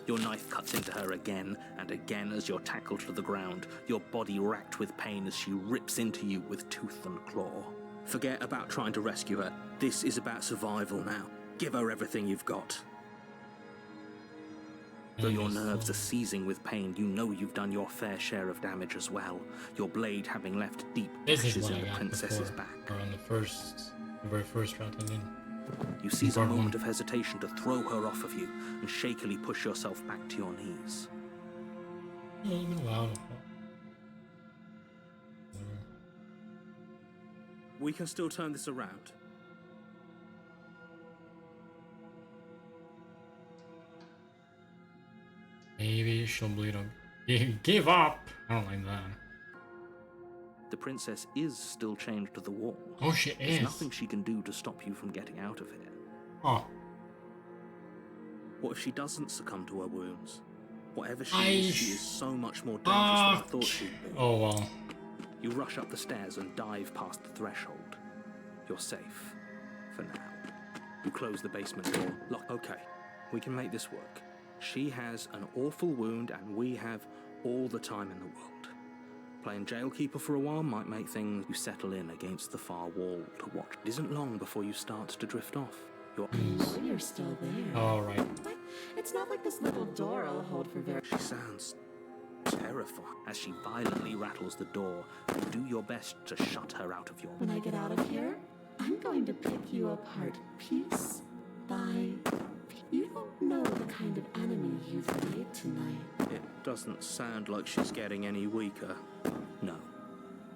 Your knife cuts into her again and again as you're tackled to the ground, your body racked with pain as she rips into you with tooth and claw. Forget about trying to rescue her. This is about survival now. Give her everything you've got. Though your nerves are seizing with pain, you know you've done your fair share of damage as well, your blade having left deep This is gashes what in I the got princess's before, back. or on the very first route I did. You seize a Part moment one. of hesitation to throw her off of you and shakily push yourself back to your knees. Yeah, it's been a while. We can still turn this around. Maybe she'll bleed up. Give up! I don't like that. The princess is still chained to the wall. Oh, she There's is. nothing she can do to stop you from getting out of here. Oh. What if she doesn't succumb to her wounds? Whatever she I- is, she is so much more dangerous than I thought she'd be. Oh well. You rush up the stairs and dive past the threshold. You're safe. For now. You close the basement door. Lock. Okay, we can make this work. She has an awful wound and we have all the time in the world. Playing jailkeeper for a while might make things you settle in against the far wall to watch. It isn't long before you start to drift off. You're... Oh, you're still there. Alright. What? It's not like this little door I'll hold for very... She sounds terrified. As she violently rattles the door, you do your best to shut her out of your... When I get out of here, I'm going to pick you apart piece by... You don't know the kind of enemy you've made tonight. It doesn't sound like she's getting any weaker. No,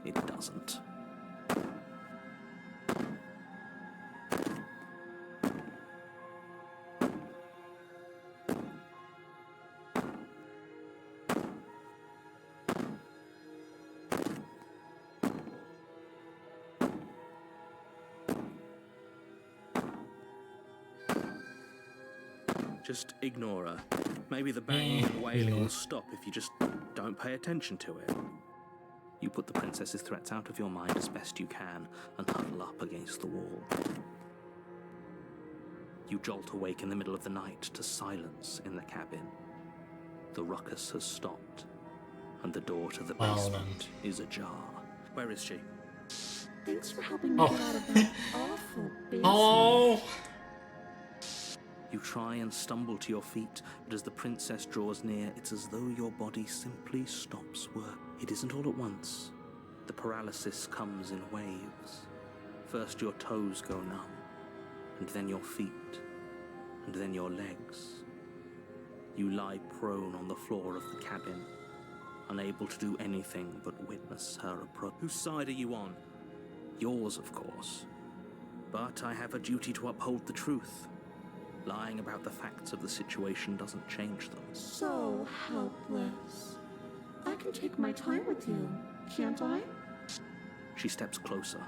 it doesn't. Just ignore her. Maybe the banging and wailing will stop if you just don't pay attention to it. You put the princess's threats out of your mind as best you can and huddle up against the wall. You jolt awake in the middle of the night to silence in the cabin. The ruckus has stopped, and the door to the basement is ajar. Where is she? Thanks for helping me get out of that awful basement. Oh! You try and stumble to your feet, but as the princess draws near, it's as though your body simply stops work. It isn't all at once. The paralysis comes in waves. First your toes go numb, and then your feet, and then your legs. You lie prone on the floor of the cabin, unable to do anything but witness her approach. Whose side are you on? Yours, of course. But I have a duty to uphold the truth. Lying about the facts of the situation doesn't change them. So helpless. I can take my time with you, can't I? She steps closer,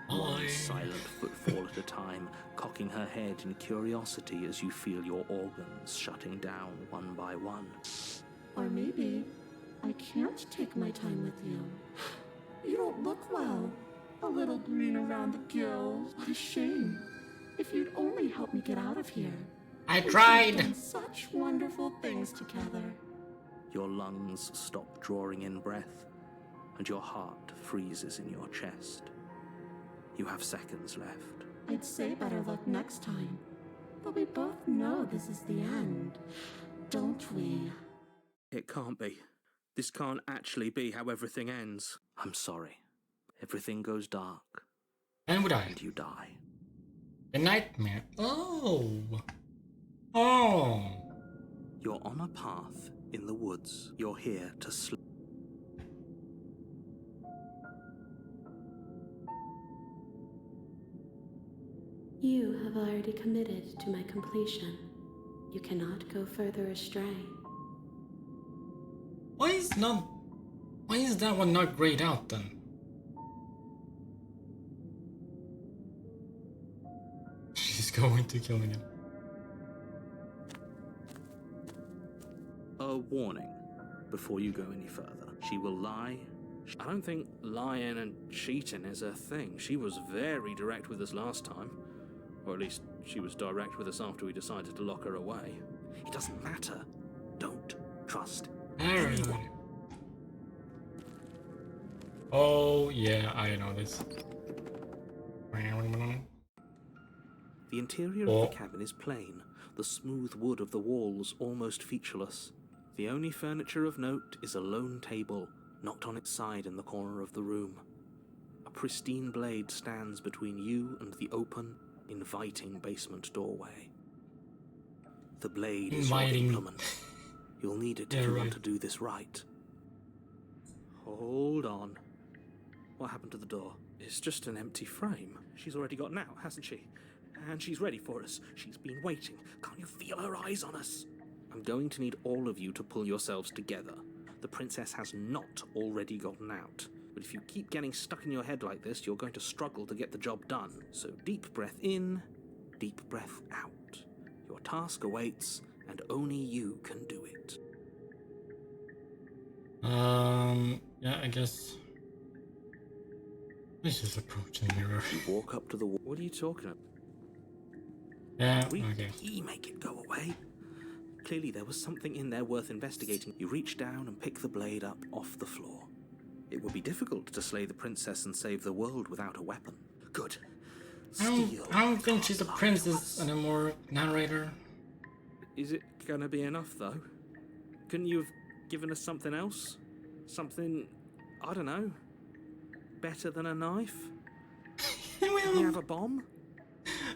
Hi. one silent footfall at a time, cocking her head in curiosity as you feel your organs shutting down one by one. Or maybe I can't take my time with you. You don't look well. A little green around the gills. What a shame. If you'd only help me get out of here. I We could have tried! done such wonderful things together. Your lungs stop drawing in breath, and your heart freezes in your chest. You have seconds left. I'd say better luck next time. But we both know this is the end, don't we? It can't be. This can't actually be how everything ends. I'm sorry. Everything goes dark, And we die. and you die. The nightmare. Oh! Oh! You're on a path in the woods. You're here to sleep. You have already committed to my completion. You cannot go further astray. Why is that one not grayed out then? She's going to kill him. A warning before you go any further. She will lie. I don't think lying and cheating is a thing. She was very direct with us last time. Or at least she was direct with us after we decided to lock her away. It doesn't matter. Don't trust anyone. Alright. Oh yeah, I know this. The interior of the cabin is plain, the smooth wood of the walls almost featureless. The only furniture of note is a lone table, knocked on its side in the corner of the room. A pristine blade stands between you and the open, inviting basement doorway. The blade is your Inviting. implement. You'll need it if Yeah, you right. want to do this right. Hold on. What happened to the door? It's just an empty frame. She's already gotten out, hasn't she? And she's ready for us. She's been waiting. Can't you feel her eyes on us? I'm going to need all of you to pull yourselves together. The princess has not already gotten out. But if you keep getting stuck in your head like this, you're going to struggle to get the job done. So deep breath in, deep breath out. Your task awaits, and only you can do it. Yeah, I guess. Let's just approach the mirror. You walk up to the wall. What are you talking about? Yeah, Did okay. he make it go away? Clearly there was something in there worth investigating. You reach down and pick the blade up off the floor. It would be difficult to slay the princess and save the world without a weapon. Good. I don't think she's a princess anymore, narrator. Is it gonna be enough, though? Couldn't you have given us something else? Something, I don't know, better than a knife? Can you have a bomb?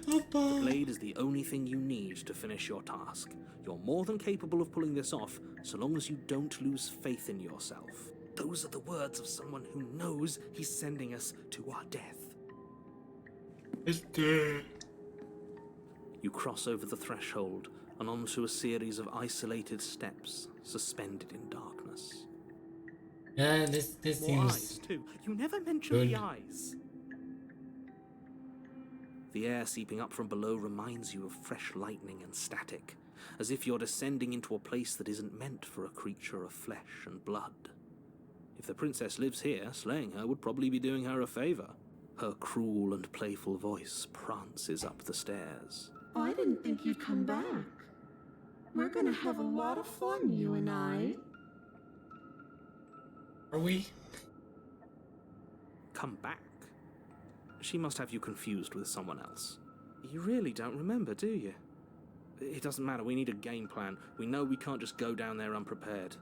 The blade is the only thing you need to finish your task. You're more than capable of pulling this off, so long as you don't lose faith in yourself. Those are the words of someone who knows he's sending us to our death. It's dead. You cross over the threshold and onto a series of isolated steps suspended in darkness. Yeah, this More eyes, seems too. You never mentioned good. the eyes. The air seeping up from below reminds you of fresh lightning and static, as if you're descending into a place that isn't meant for a creature of flesh and blood. If the princess lives here, slaying her would probably be doing her a favor. Her cruel and playful voice prances up the stairs. I didn't think you'd come back. We're gonna have a lot of fun, you and I. Are we? Come back? She must have you confused with someone else. You really don't remember, do you? It doesn't matter, we need a game plan. We know we can't just go down there unprepared.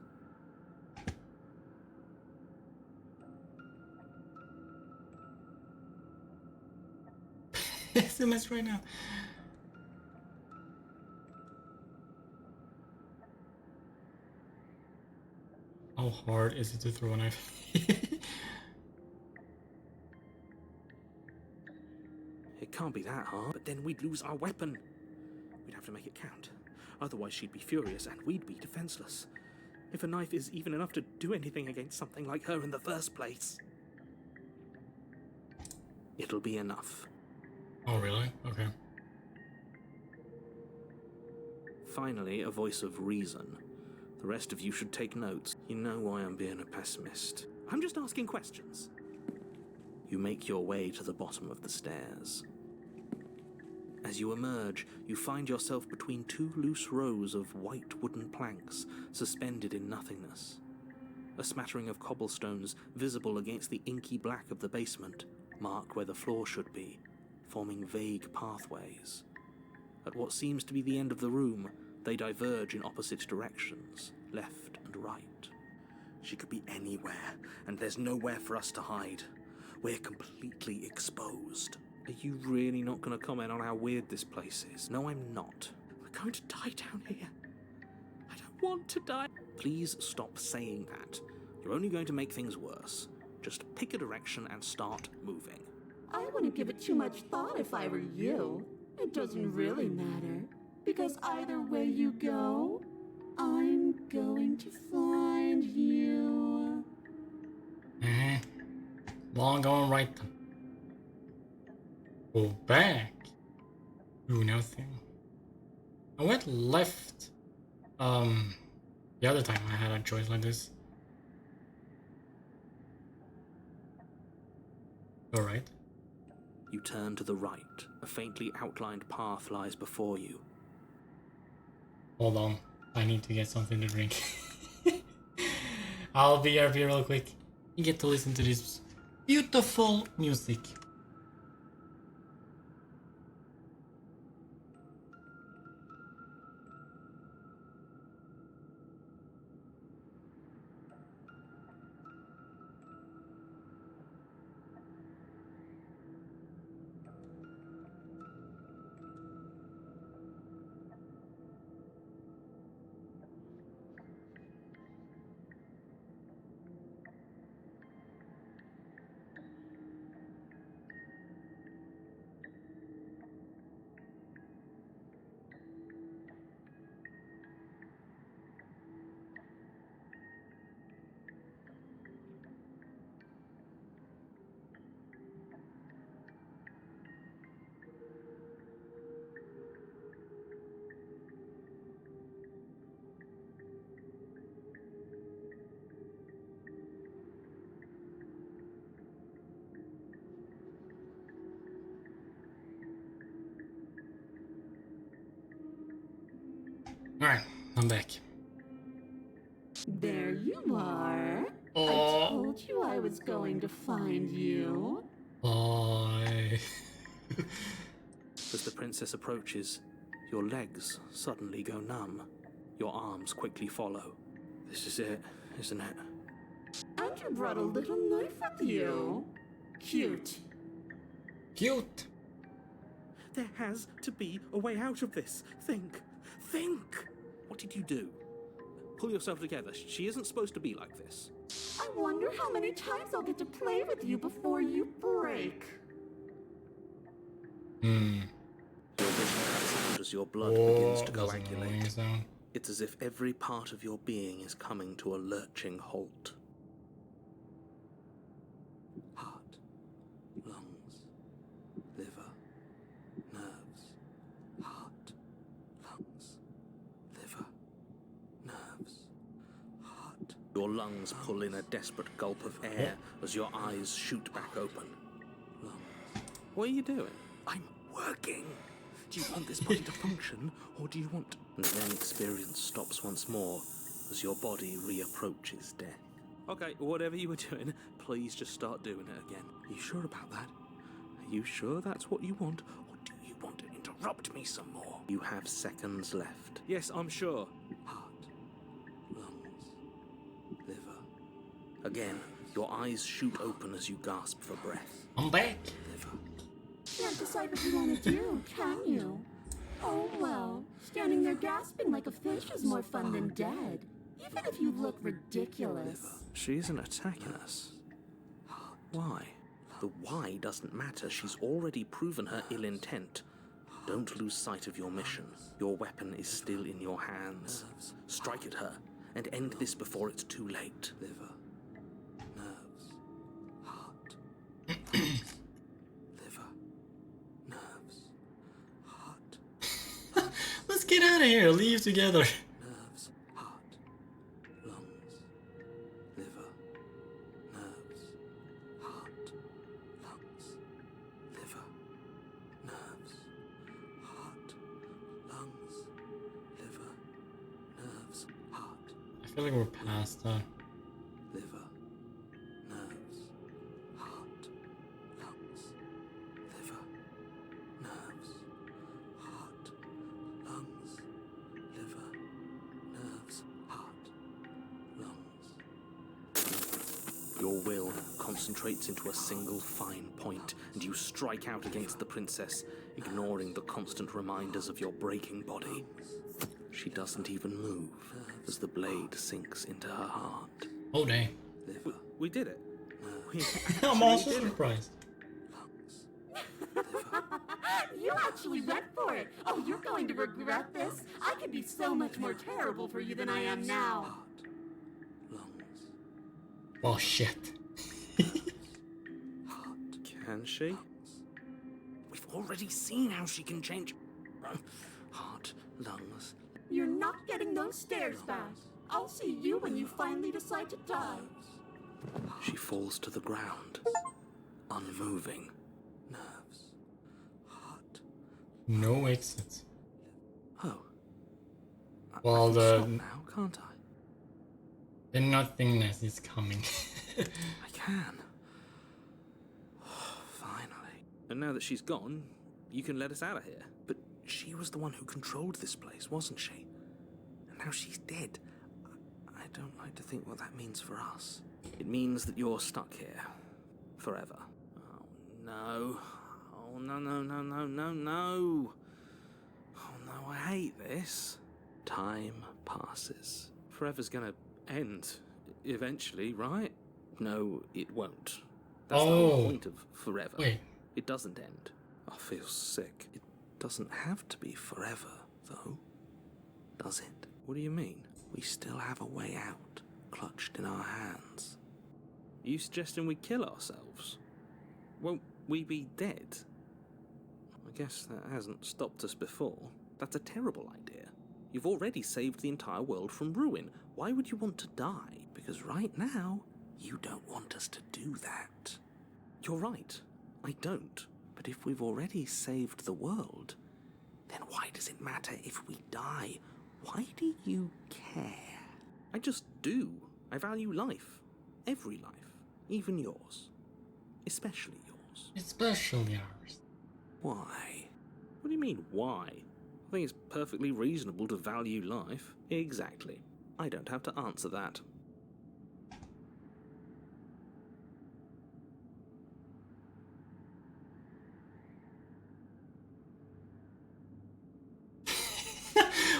It's a mess right now. How hard is it to throw a knife? It can't be that hard, but then we'd lose our weapon. We'd have to make it count. Otherwise she'd be furious and we'd be defenseless. If a knife is even enough to do anything against something like her in the first place. It'll be enough. Oh, really? Okay. Finally, a voice of reason. The rest of you should take notes. You know why I'm being a pessimist. I'm just asking questions. You make your way to the bottom of the stairs. As you emerge, you find yourself between two loose rows of white wooden planks suspended in nothingness. A smattering of cobblestones visible against the inky black of the basement mark where the floor should be, forming vague pathways. At what seems to be the end of the room, they diverge in opposite directions, left and right. She could be anywhere, and there's nowhere for us to hide. We're completely exposed. Are you really not going to comment on how weird this place is? No, I'm not. We're going to die down here. I don't want to die. Please stop saying that. You're only going to make things worse. Just pick a direction and start moving. I wouldn't give it too much thought if I were you. It doesn't really matter, because either way you go, I'm going to find you. Long going right. Go back. Do nothing. I went left. The other time I had a choice like this. All right. You turn to the right. A faintly outlined path lies before you. Hold on. I need to get something to drink. I'll be here real quick. You get to listen to this beautiful music. Alright, I'm back. There you are. I Oh, told you I was going to find you. bye. As the princess approaches, your legs suddenly go numb. Your arms quickly follow. This is it, isn't it? And you brought a little knife with you. Cute. Cute. There has to be a way out of this. Think. Think! What did you do? Pull yourself together. She isn't supposed to be like this. I wonder how many times I'll get to play with you before you break. Hmm. Your vision cuts out as your blood Oh, begins to that's an annoying coagulate. sound. It's as if every part of your being is coming to a lurching halt. Heart, lungs, liver, nerves. Heart, lungs, liver, nerves, heart. Your lungs pull in a desperate gulp of air as your eyes shoot back open. Lungs. What are you doing? I'm working. Do you want this body to function, or do you want... And then experience stops once more as your body reapproaches death. Okay, whatever you were doing, please just start doing it again. Are you sure about that? Are you sure that's what you want, or do you want to interrupt me some more? You have seconds left. Yes, I'm sure. Heart, lungs, liver. Again, your eyes shoot open as you gasp for breath. I'm back. Liver. Can't decide what you want to do, can you? Oh well, standing there gasping like a fish is more fun than dead. Even if you look ridiculous. She isn't attacking us. Why? The why doesn't matter. She's already proven her ill intent. Don't lose sight of your mission. Your weapon is still in your hands. Strike at her and end this before it's too late. Liver, nerves, heart, liver, nerves, heart, Let's get out of here. Leave together. nerves, heart, lungs, liver, nerves, heart, lungs, liver, nerves, heart, lungs, liver, nerves, heart, I feel like we're past that. liver, nerves, heart, lungs, liver, nerves, heart, lungs, liver, nerves, heart, lungs. Your will concentrates into a single fine point, and you strike out against the princess, ignoring the constant reminders of your breaking body. She doesn't even move as the blade sinks into her heart. Oh, dang. Liver, we did it. I'm also surprised. You actually went for it. Oh, you're going to regret this. I could be so much more terrible for you than I am now. Heart, lungs, Oh, shit. heart. Can she? We've already seen how she can change. Heart, lungs. You're not getting those stairs back. I'll see you when you finally decide to die. She falls to the ground, unmoving. Nerves, heart. No exit. Oh. Well, I can the- stop now, can't I? The nothingness is coming. I can. Finally. And now that she's gone, you can let us out of here. But she was the one who controlled this place, wasn't she? And now she's dead. I don't like to think what that means for us. It means that you're stuck here. Forever. Oh, no. Oh, no, no, no, no, no, no. Oh, no, I hate this. Time passes. Forever's gonna end. Eventually, right? No, it won't. That's the whole Oh. point of forever. Wait. It doesn't end. I feel sick. It doesn't have to be forever, though. Does it? What do you mean? We still have a way out, clutched in our hands. Are you suggesting we kill ourselves? Won't we be dead? I guess that hasn't stopped us before. That's a terrible idea. You've already saved the entire world from ruin. Why would you want to die? Because right now, you don't want us to do that. You're right. I don't. But if we've already saved the world, then why does it matter if we die Why do you care? I just do. I value life. Every life. Even yours. Especially yours. Especially ours. Why? What do you mean, why? I think it's perfectly reasonable to value life. Exactly. I don't have to answer that.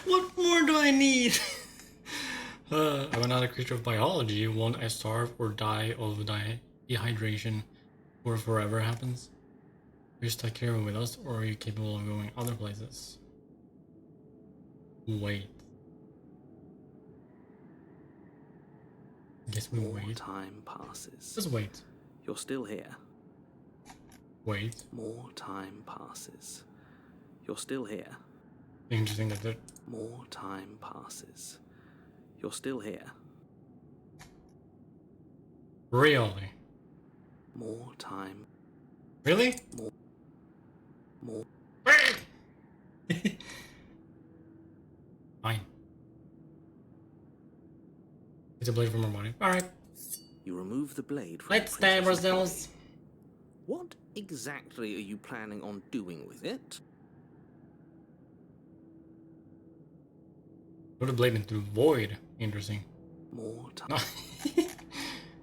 What more do I need? I'm another creature of biology. Won't I starve or die of dehydration or forever happens? Are you stuck here with us, or are you capable of going other places? Wait. Guess we More wait. time passes. Just wait. You're still here. Wait. More time passes. You're still here. Interesting that they're... More time passes. You're still here. Really? More time. Really? More. Fine. It's a blade from our body. Alright. You remove the blade from Let's the stab princess's ourselves. body. What exactly are you planning on doing with it? Put a blade into the void. Interesting. More time.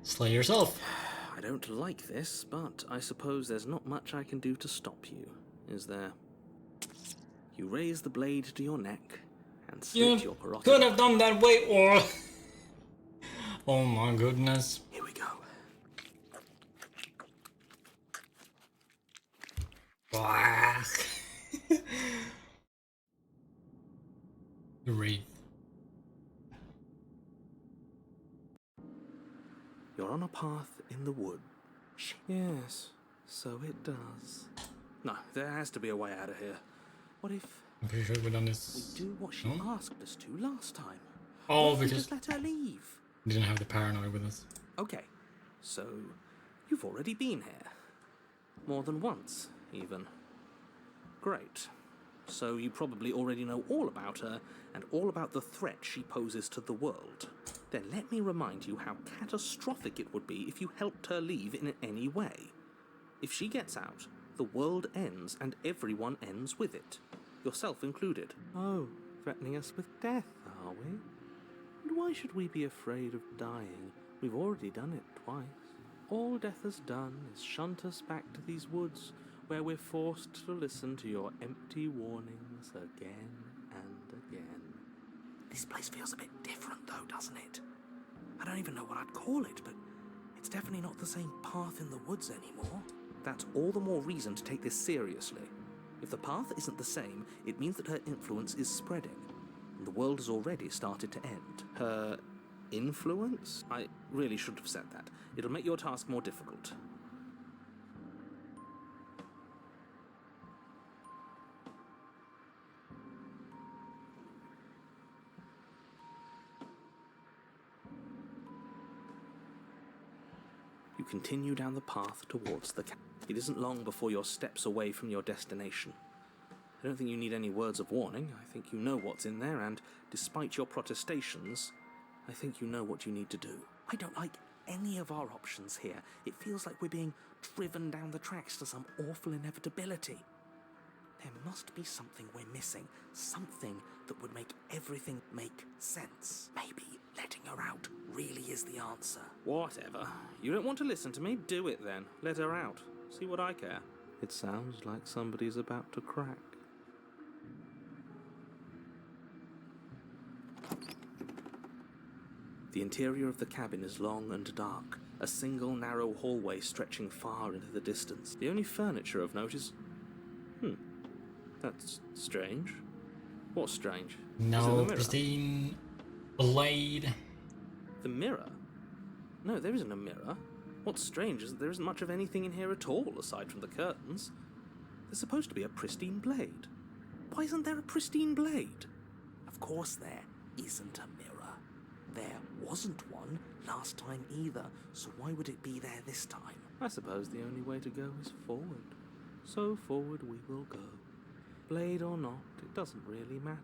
Slay yourself. I don't like this, but I suppose there's not much I can do to stop you, is there? You raise the blade to your neck and slit your parotid. Could have done that way, or... Oh my goodness. Here we go. The wraith. You're on a path in the wood. Yes, so it does. No, there has to be a way out of here. What if I'm pretty sure we've done this. we do what she No? asked us to last time? Oh, What if we because just let her leave? we didn't have the paranoid with us. Okay, so you've already been here. More than once, even. Great. So you probably already know all about her and all about the threat she poses to the world. Then let me remind you how catastrophic it would be if you helped her leave in any way. If she gets out, the world ends and everyone ends with it. Yourself included. Oh, threatening us with death, are we? And why should we be afraid of dying? We've already done it twice. All death has done is shunt us back to these woods, where we're forced to listen to your empty warnings again and again. This place feels a bit different though, doesn't it? I don't even know what I'd call it, but it's definitely not the same path in the woods anymore. That's all the more reason to take this seriously. If the path isn't the same, it means that her influence is spreading, and the world has already started to end. Her influence? I really shouldn't have said that. It'll make your task more difficult. You continue down the path towards the camp. It isn't long before you're steps away from your destination. I don't think you need any words of warning. I think you know what's in there, and despite your protestations, I think you know what you need to do. I don't like any of our options here. It feels like we're being driven down the tracks to some awful inevitability. There must be something we're missing. Something that would make everything make sense. Maybe letting her out really is the answer. Whatever. You don't want to listen to me? Do it then. Let her out. See what I care. It sounds like somebody's about to crack. The interior of the cabin is long and dark, a single narrow hallway stretching far into the distance. The only furniture of note is... That's strange. What's strange? Is it the No, mirror? pristine blade. The mirror? No, there isn't a mirror. What's strange is that there isn't much of anything in here at all, aside from the curtains. There's supposed to be a pristine blade. Why isn't there a pristine blade? Of course there isn't a mirror. There wasn't one last time either, so why would it be there this time? I suppose the only way to go is forward. So forward we will go. Blade or not, it doesn't really matter.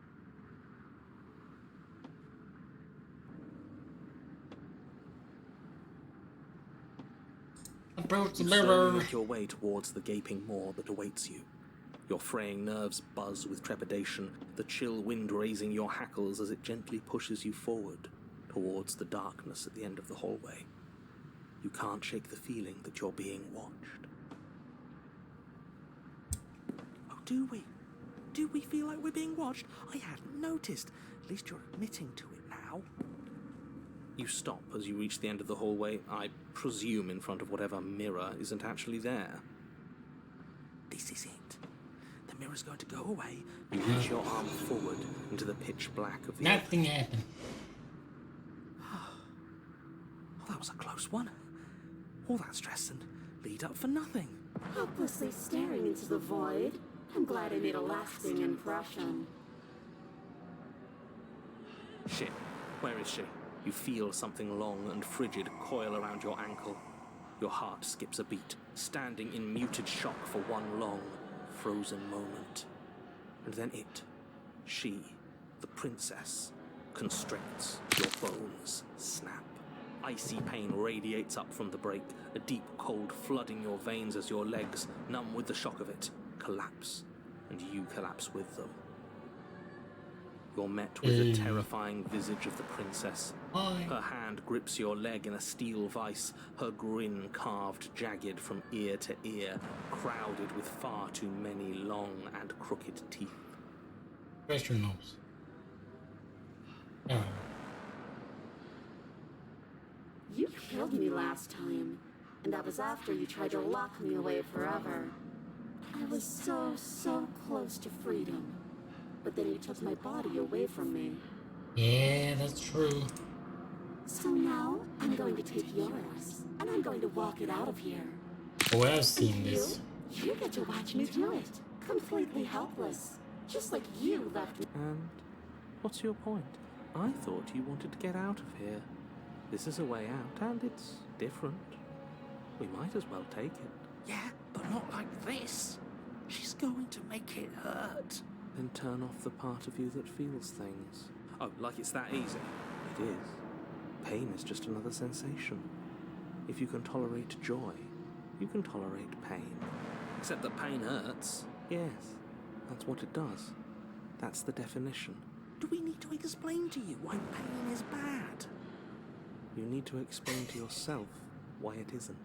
approach the You slowly mirror. make your way towards the gaping maw that awaits you. Your fraying nerves buzz with trepidation, the chill wind raising your hackles as it gently pushes you forward towards the darkness at the end of the hallway. You can't shake the feeling that you're being watched. Oh, do we? Do we feel like we're being watched? I hadn't noticed. At least you're admitting to it now. You stop as you reach the end of the hallway, I presume in front of whatever mirror isn't actually there. This is it. The mirror's going to go away. You reach your arm forward into the pitch black of the Nothing happened. Oh, that was a close one. All that stress and lead up for nothing. Helplessly staring into the void. I'm glad I made a lasting impression. Shit, where is she? You feel something long and frigid coil around your ankle. Your heart skips a beat, standing in muted shock for one long, frozen moment. And then it, she, the princess, constricts. Your bones snap. Icy pain radiates up from the break, a deep cold flooding your veins as your legs, numb with the shock of it, collapse, and you collapse with them. You're met with the terrifying visage of the princess. Hi. Her hand grips your leg in a steel vice, her grin carved jagged from ear to ear, crowded with far too many long and crooked teeth. Press your nose. Oh. You killed me last time, and that was after you tried to lock me away forever. I was so close to freedom. But then you took my body away from me. Yeah, that's true. So now, I'm going to take yours, and I'm going to walk it out of here. Oh, I've seen this. You get to watch me do it. Completely helpless. Just like you left me. And what's your point? I thought you wanted to get out of here. This is a way out, and it's different. We might as well take it. Yeah, but not like this. She's going to make it hurt. Then turn off the part of you that feels things. Oh, like it's that easy? It is. Pain is just another sensation. If you can tolerate joy, you can tolerate pain. Except that pain hurts. Yes, that's what it does. That's the definition. Do we need to explain to you why pain is bad? You need to explain to yourself why it isn't.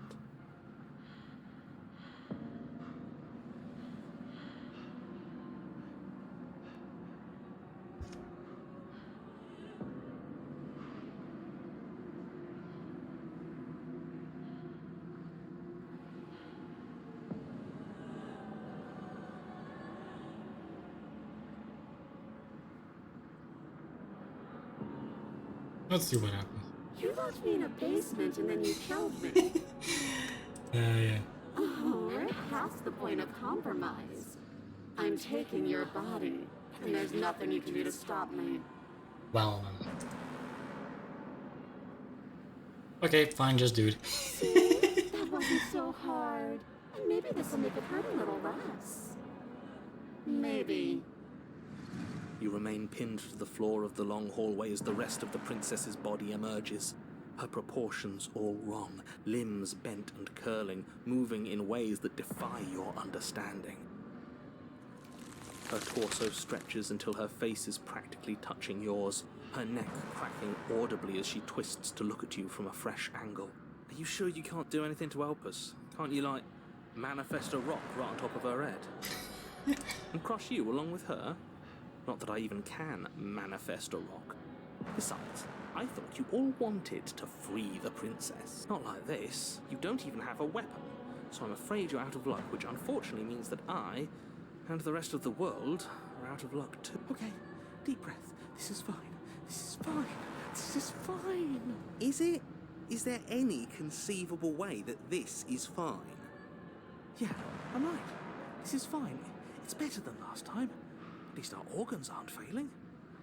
Let's see what happens. You left me in a basement and then you killed me. Yeah. Oh, we're past the point of compromise. I'm taking your body, and there's nothing you can do to stop me. Well, okay, fine, just do it. See? That wasn't so hard. And maybe this will make it hurt a little less. Maybe. You remain pinned to the floor of the long hallway as the rest of the princess's body emerges. Her proportions all wrong, limbs bent and curling, moving in ways that defy your understanding. Her torso stretches until her face is practically touching yours, her neck cracking audibly as she twists to look at you from a fresh angle. Are you sure you can't do anything to help us? Can't you, like, manifest a rock right on top of her head? And crush you along with her? Not that I even can manifest a rock. Besides, I thought you all wanted to free the princess. Not like this. You don't even have a weapon. So I'm afraid you're out of luck, which unfortunately means that I, and the rest of the world, are out of luck too. Okay, deep breath. This is fine. This is fine. This is fine. Is it? Is there any conceivable way that this is fine? Yeah, I'm right. This is fine. It's better than last time. At least our organs aren't failing.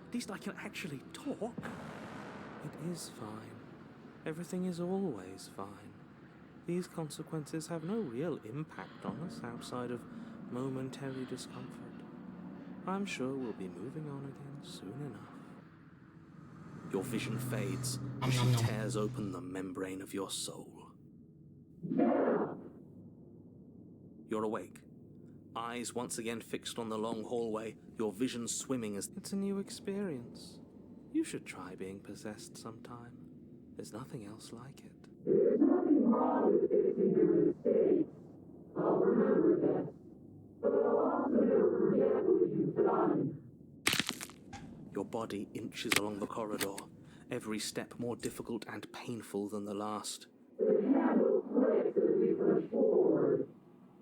At least I can actually talk. It is fine. Everything is always fine. These consequences have no real impact on us outside of momentary discomfort. I'm sure we'll be moving on again soon enough. Your vision fades as she tears open the membrane of your soul. You're awake. Eyes once again fixed on the long hallway, your vision swimming as... It's a new experience. You should try being possessed sometime. There's nothing else like it. There's nothing wrong with fixing your mistakes. I'll remember that. But I'll also never forget what you've done. Your body inches along the corridor, every step more difficult and painful than the last. The candle clicks as we push forward.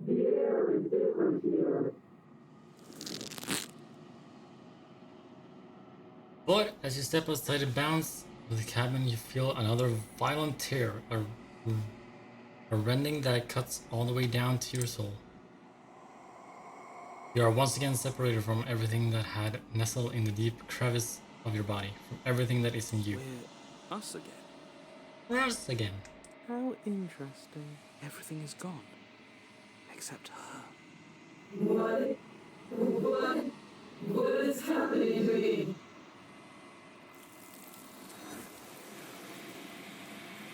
The air is different here. But as you step outside the bounds of the cabin, you feel another violent tear, a rending that cuts all the way down to your soul. You are once again separated from everything that had nestled in the deep crevice of your body, from everything that isn't you. We're us again. We're us again. How interesting. Everything is gone. Except her. What is happening to me?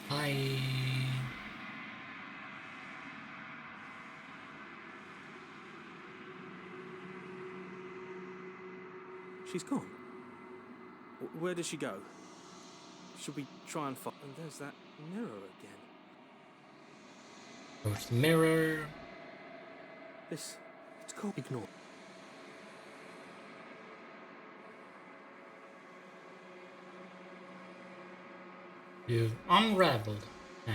Hi. She's gone. Where did she go? Should we try and find... And there's that mirror again. Go to the mirror. It's called Ignore. You've unraveled. Eh.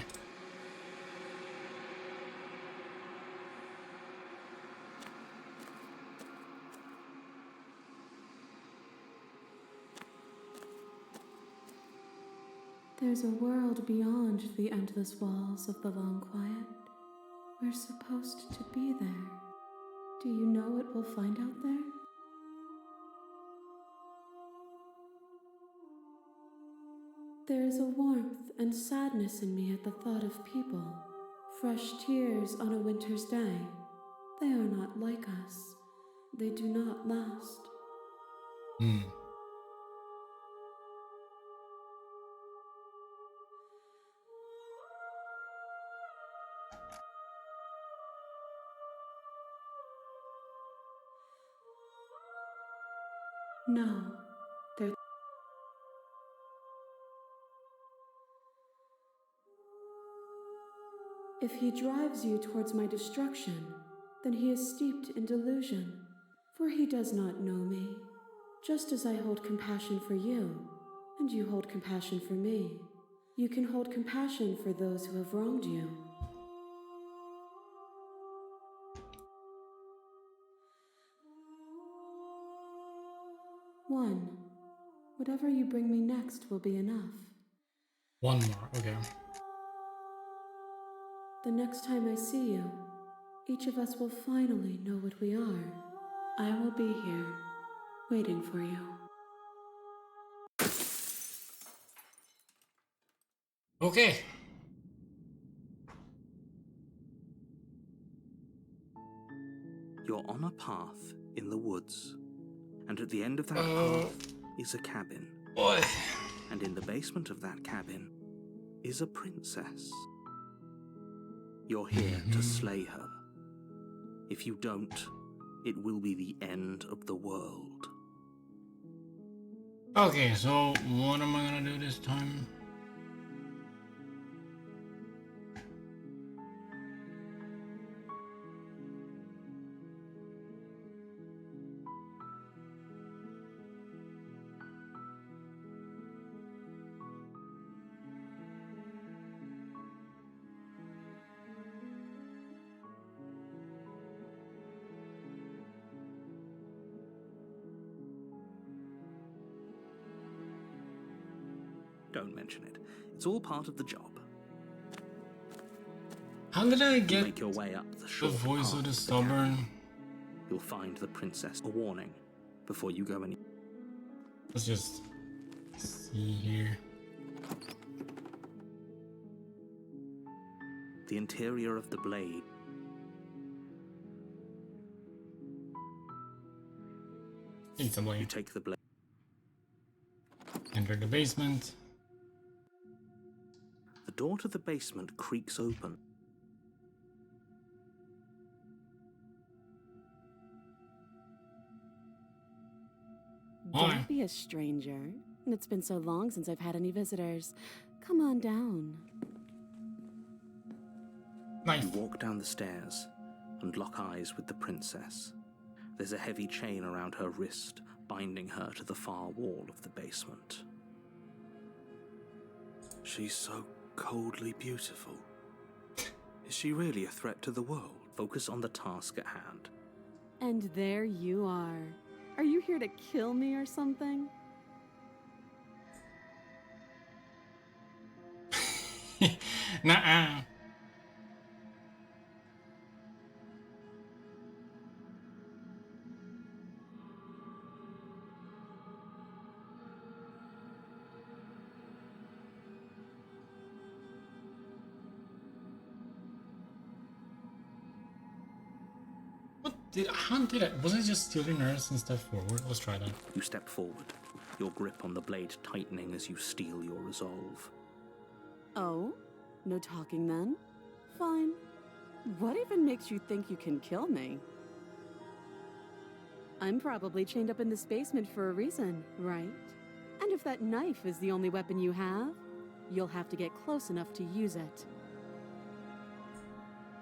There's a world beyond the endless walls of the long quiet. We're supposed to be there. Do you know what we'll find out there? There is a warmth and sadness in me at the thought of people. Fresh tears on a winter's day. They are not like us. They do not last. No, they're... If he drives you towards my destruction, then he is steeped in delusion, for he does not know me. Just as I hold compassion for you, and you hold compassion for me, you can hold compassion for those who have wronged you. One. Whatever you bring me next will be enough. One more, okay. The next time I see you, each of us will finally know what we are. I will be here, waiting for you. Okay. You're on a path in the woods, and at the end of that path is a cabin. Boy. And in the basement of that cabin is a princess. You're here to slay her. If you don't, it will be the end of the world. Okay, so what am I gonna do this time? Don't mention it. It's all part of the job. How did I You get make your way up the the short voice path of the to stubborn? cabin. You'll find the princess. A warning before you go any. Let's just see here. The interior of the blade. It's a You way. take the blade. Enter the basement. The door to the basement creaks open. be a stranger. And it's been so long since I've had any visitors. Come on down. Nice. You walk down the stairs and lock eyes with the princess. There's a heavy chain around her wrist, binding her to the far wall of the basement. She's so coldly beautiful. Is she really a threat to the world? Focus on the task at hand. And there you are. Are you here to kill me or something? Nuh-uh. How did I? Was I just stealing nerves and step forward? Let's try that. You step forward, your grip on the blade tightening as you steel your resolve. Oh? No talking then? Fine. What even makes you think you can kill me? I'm probably chained up in this basement for a reason, right? And if that knife is the only weapon you have, you'll have to get close enough to use it.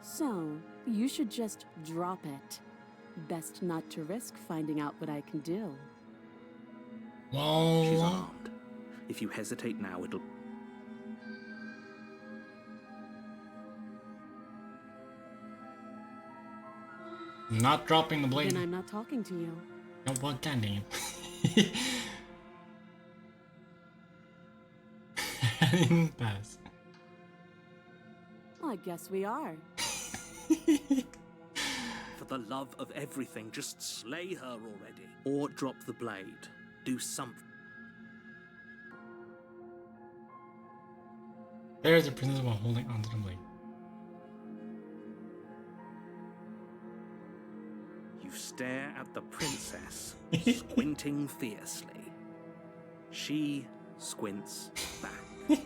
So, you should just drop it. Best not to risk finding out what I can do. Well, She's armed. If you hesitate now, it'll... not dropping the blade. Then I'm not talking to you. Oh, well, goddamn. I didn't pass. Well, I guess we are. For the love of everything, just slay her already. Or drop the blade. Do something. There's the princess while holding onto the blade. You stare at the princess, squinting fiercely. She squints back.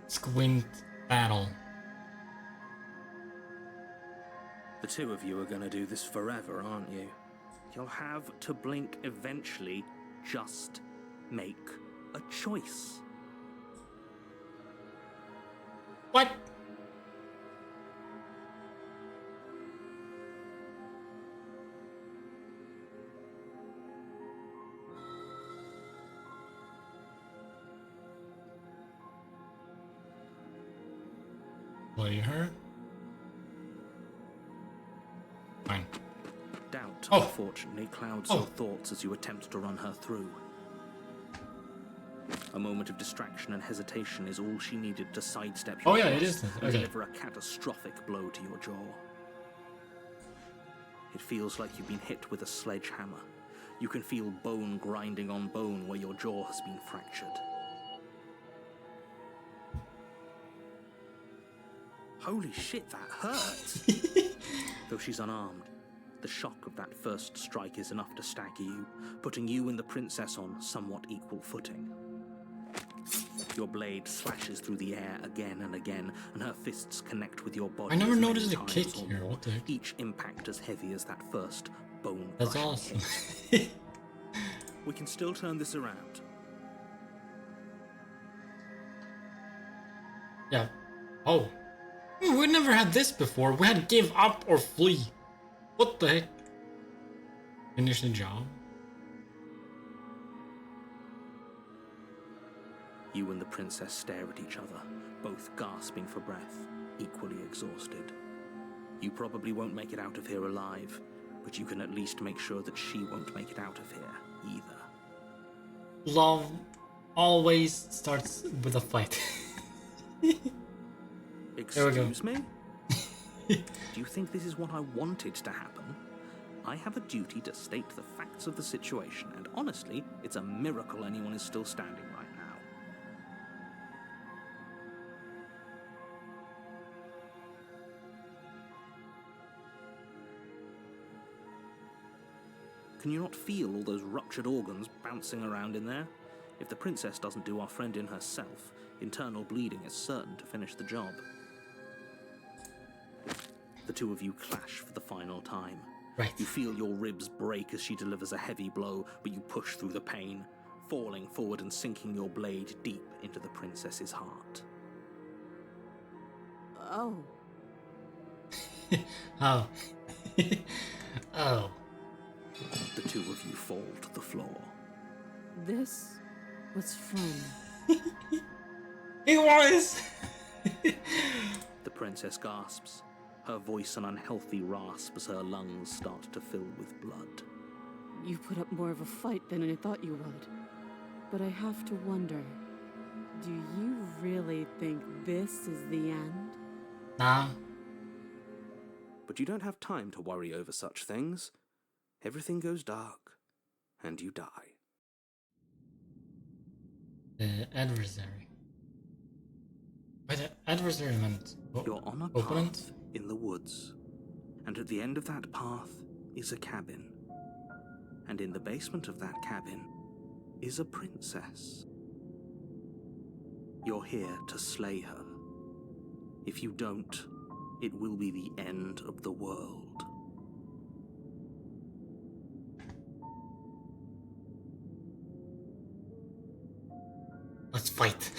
Squint battle. The two of you are going to do this forever, aren't you? You'll have to blink eventually. Just make a choice. What? Play her. Fine. Doubt, Oh. unfortunately, clouds Oh. your thoughts as you attempt to run her through. A moment of distraction and hesitation is all she needed to sidestep your Oh, yeah, it thrust is. and Okay. deliver a catastrophic blow to your jaw. It feels like you've been hit with a sledgehammer. You can feel bone grinding on bone where your jaw has been fractured. Holy shit, that hurt! Though she's unarmed, the shock of that first strike is enough to stagger you, putting you and the princess on somewhat equal footing. Your blade slashes through the air again and again, and her fists connect with your body. I never as many noticed a times kick or here, more, what the heck? each impact as heavy as that first bone That's crushing awesome. hit. We can still turn this around. Yeah. Oh. We never had this before. We had give up or flee. What the heck? Finish the job? You and the princess stare at each other, both gasping for breath, equally exhausted. You probably won't make it out of here alive, but you can at least make sure that she won't make it out of here either. Love always starts with a fight. There we go. Excuse me? Do you think this is what I wanted to happen? I have a duty to state the facts of the situation, and honestly, it's a miracle anyone is still standing right now. Can you not feel all those ruptured organs bouncing around in there? If the princess doesn't do our friend in herself, internal bleeding is certain to finish the job. The two of you clash for the final time. Right. You feel your ribs break as she delivers a heavy blow, but you push through the pain, falling forward and sinking your blade deep into the princess's heart. Oh. Oh. Oh. The two of you fall to the floor. This was fun. It was! The princess gasps, her voice an unhealthy rasp as her lungs start to fill with blood. You put up more of a fight than I thought you would. But I have to wonder, do you really think this is the end? Nah. But you don't have time to worry over such things. Everything goes dark, and you die. The adversary. By the adversary meant You're on a opponent? path in the woods, and at the end of that path is a cabin. And in the basement of that cabin is a princess. You're here to slay her. If you don't, it will be the end of the world. Let's fight.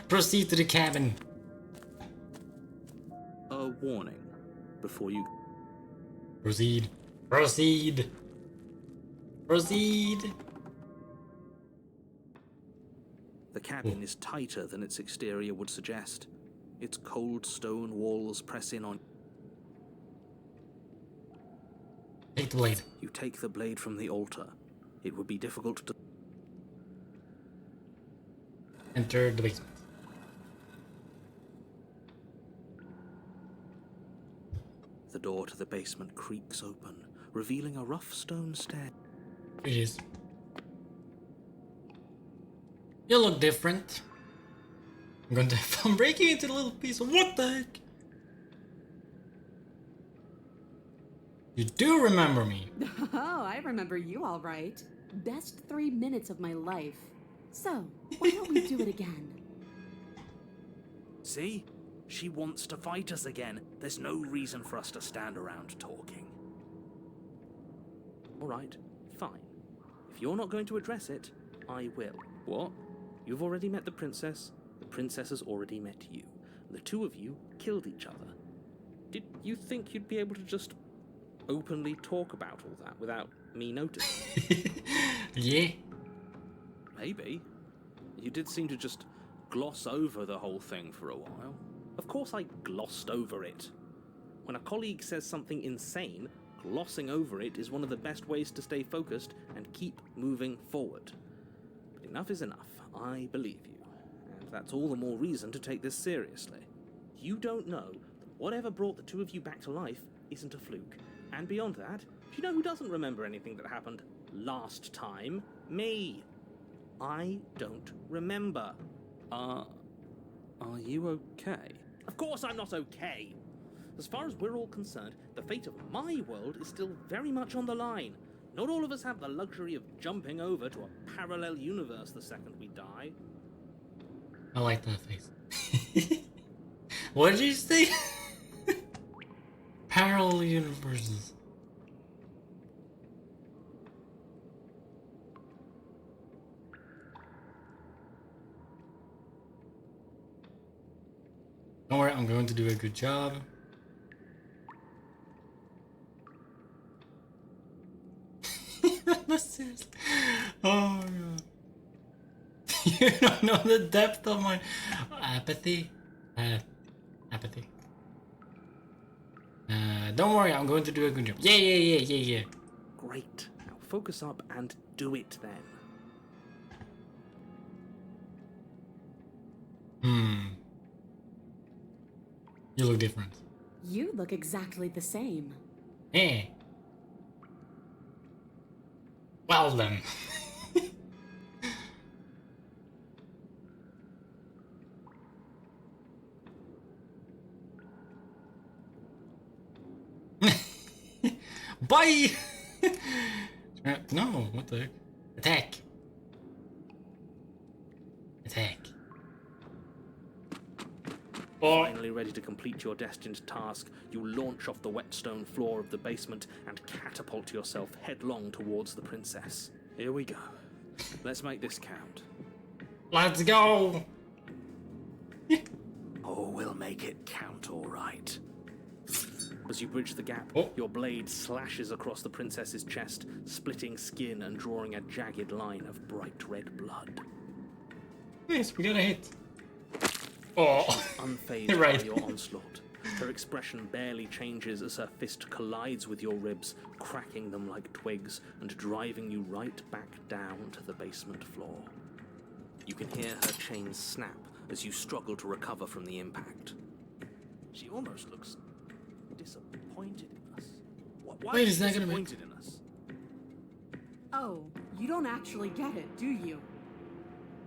Proceed to the cabin. A warning before you... Proceed. Proceed. Proceed. The cabin is tighter than its exterior would suggest. Its cold stone walls press in on... Take the blade. You take the blade from the altar. It would be difficult to... Enter the basement. The door to the basement creaks open, revealing a rough stone stair. It is. You look different. I'm breaking into the little piece of what the heck? You do remember me. Oh, I remember you all right. Best 3 minutes of my life. So, why don't we do it again? See? She wants to fight us again. There's no reason for us to stand around talking. All right, fine. If you're not going to address it, I will. What? You've already met the princess. The princess has already met you. The two of you killed each other. Did you think you'd be able to just openly talk about all that without me noticing? Yeah. Maybe. You did seem to just gloss over the whole thing for a while. Of course I glossed over it. When a colleague says something insane, glossing over it is one of the best ways to stay focused and keep moving forward. But enough is enough. I believe you. And that's all the more reason to take this seriously. You don't know that whatever brought the two of you back to life isn't a fluke. And beyond that, do you know who doesn't remember anything that happened last time? Me. I don't remember. Are you okay? Of course I'm not okay. As far as we're all concerned, the fate of my world is still very much on the line. Not all of us have the luxury of jumping over to a parallel universe the second we die. I like that face. What did you say? Parallel universes. Don't worry, I'm going to do a good job. No, seriously. Oh my god. You don't know the depth of my apathy. Apathy. Don't worry, I'm going to do a good job. Yeah. Great. Now focus up and do it then. You look different. You look exactly the same. Hey. Well then. Bye! No, what the heck? Attack. Attack. Oh. Finally ready to complete your destined task, you launch off the wet stone floor of the basement and catapult yourself headlong towards the princess. Here we go. Let's make this count. Let's go! Oh, we'll make it count all right. As you bridge the gap, Oh. your blade slashes across the princess's chest, splitting skin and drawing a jagged line of bright red blood. Yes, we got a hit. Oh, Unfazed Right. by your onslaught, her expression barely changes as her fist collides with your ribs, cracking them like twigs and driving you right back down to the basement floor. You can hear her chains snap as you struggle to recover from the impact. She almost looks disappointed in us. Why Wait, is is she that gonna make- disappointed in us? Oh, you don't actually get it, do you?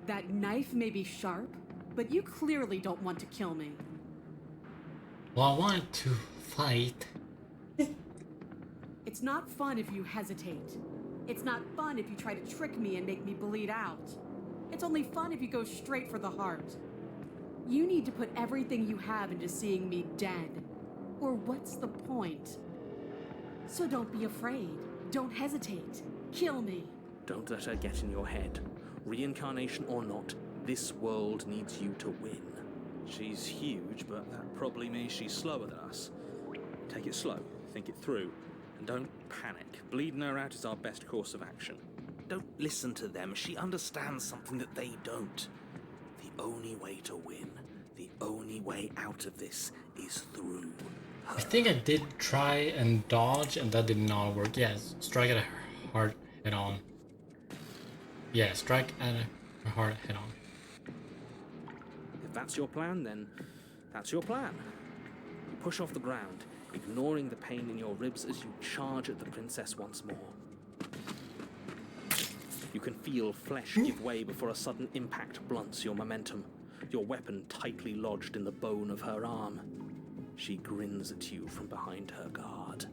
That knife may be sharp, but you clearly don't want to kill me. well, I want to fight. It's not fun if you hesitate. It's not fun if you try to trick me and make me bleed out. It's only fun if you go straight for the heart. You need to put everything you have into seeing me dead. Or what's the point? So don't be afraid. Don't hesitate. Kill me. Don't let her get in your head. Reincarnation or not, this world needs you to win. She's huge, but that probably means she's slower than us. Take it slow, think it through, and don't panic. Bleeding her out is our best course of action. Don't listen to them. She understands something that they don't. The only way to win, the only way out of this is through her. I think I did try and dodge, and that did not work. Yes, strike at her heart head on. Yeah, strike at her heart head on. If that's your plan, then that's your plan. You push off the ground, ignoring the pain in your ribs as you charge at the princess once more. You can feel flesh give way before a sudden impact blunts your momentum, your weapon tightly lodged in the bone of her arm. She grins at you from behind her guard.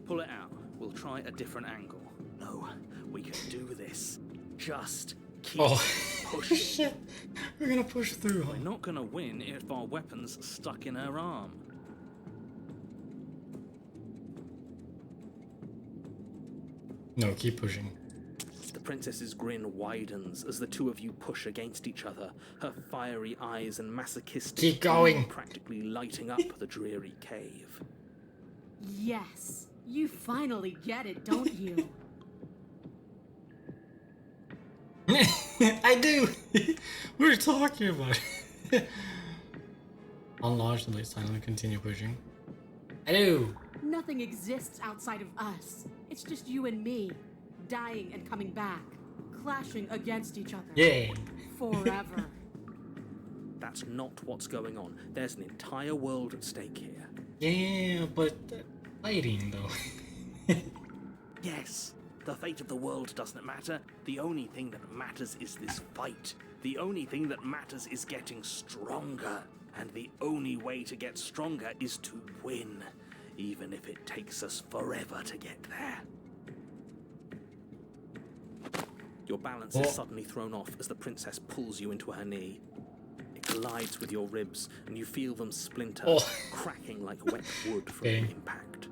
Pull it out. We'll try a different angle. No, we can do this. Just keep Oh, pushing. shit. We're gonna push through. We're not gonna win if our weapon's stuck in her arm. No, keep pushing. The princess's grin widens as the two of you push against each other, her fiery eyes and masochistic Keep going. grin practically lighting up the dreary cave. Yes, you finally get it, don't you? I do! We were talking about it. Unlodge and silently continue pushing. I do! Nothing exists outside of us. It's just you and me, dying and coming back, clashing against each other. Yay! Forever. That's not what's going on. There's an entire world at stake here. Yeah, but fighting though. Yes, the fate of the world doesn't matter. The only thing that matters is this fight. The only thing that matters is getting stronger. And the only way to get stronger is to win, even if it takes us forever to get there. Your balance Oh. is suddenly thrown off as the princess pulls you into her knee. It collides with your ribs, and you feel them splinter, Oh. cracking like wet wood from Okay. the impact.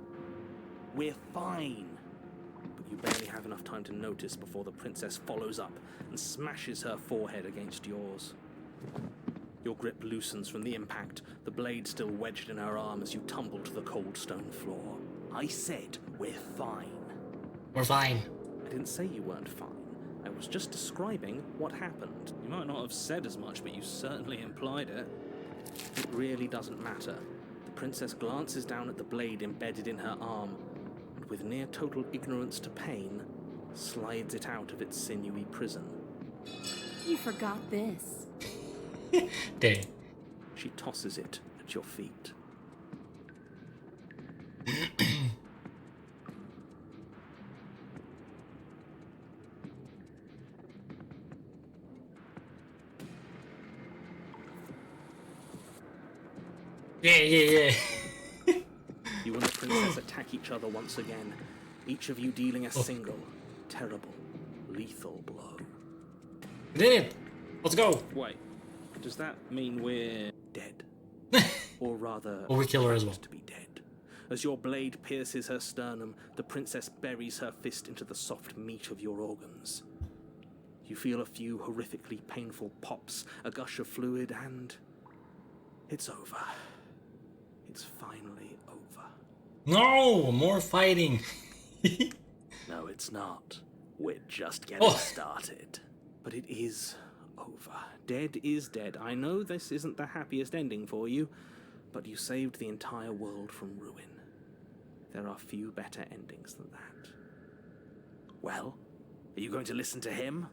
We're fine. But you barely have enough time to notice before the princess follows up and smashes her forehead against yours. Your grip loosens from the impact, the blade still wedged in her arm as you tumble to the cold stone floor. I said we're fine. We're fine. I didn't say you weren't fine. I was just describing what happened. You might not have said as much, but you certainly implied it. It really doesn't matter. The princess glances down at the blade embedded in her arm, and with near total ignorance to pain, slides it out of its sinewy prison. You forgot this. Dang. She tosses it at your feet. Yeah. You and the princess attack each other once again, each of you dealing a single, terrible, lethal blow. We did it! Let's go! Wait, does that mean we're dead? Or rather, Or we kill her as well. to be dead. As your blade pierces her sternum, the princess buries her fist into the soft meat of your organs. You feel a few horrifically painful pops, a gush of fluid, and it's over. It's finally over. No, more fighting. No, it's not. We're just getting started. But it is over. Dead is dead. I know this isn't the happiest ending for you, but you saved the entire world from ruin. There are few better endings than that. Well, are you going to listen to him?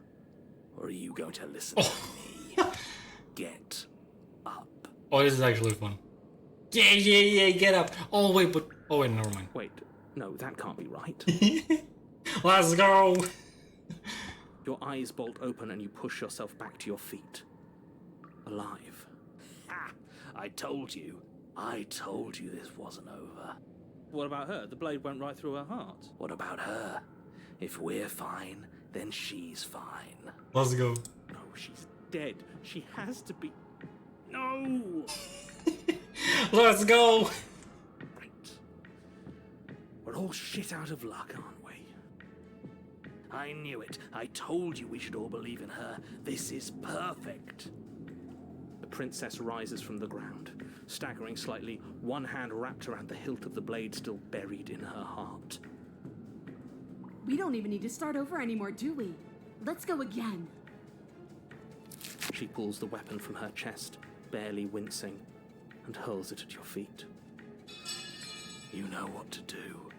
Or are you going to listen to me? Get up. Oh, this is actually fun. Yeah, get up. Oh, wait, never mind. Wait, no, that can't be right. Let's go. Your eyes bolt open and you push yourself back to your feet. Alive. Ha! I told you this wasn't over. What about her? The blade went right through her heart. What about her? If we're fine, then she's fine. Let's go. No, she's dead. She has to be... No! Let's go. Right. We're all shit out of luck, aren't we? I knew it. I told you we should all believe in her. This is perfect. The princess rises from the ground, staggering slightly, one hand wrapped around the hilt of the blade still buried in her heart. We don't even need to start over anymore, do we? Let's go again. She pulls the weapon from her chest, barely wincing, and hurls it at your feet. You know what to do.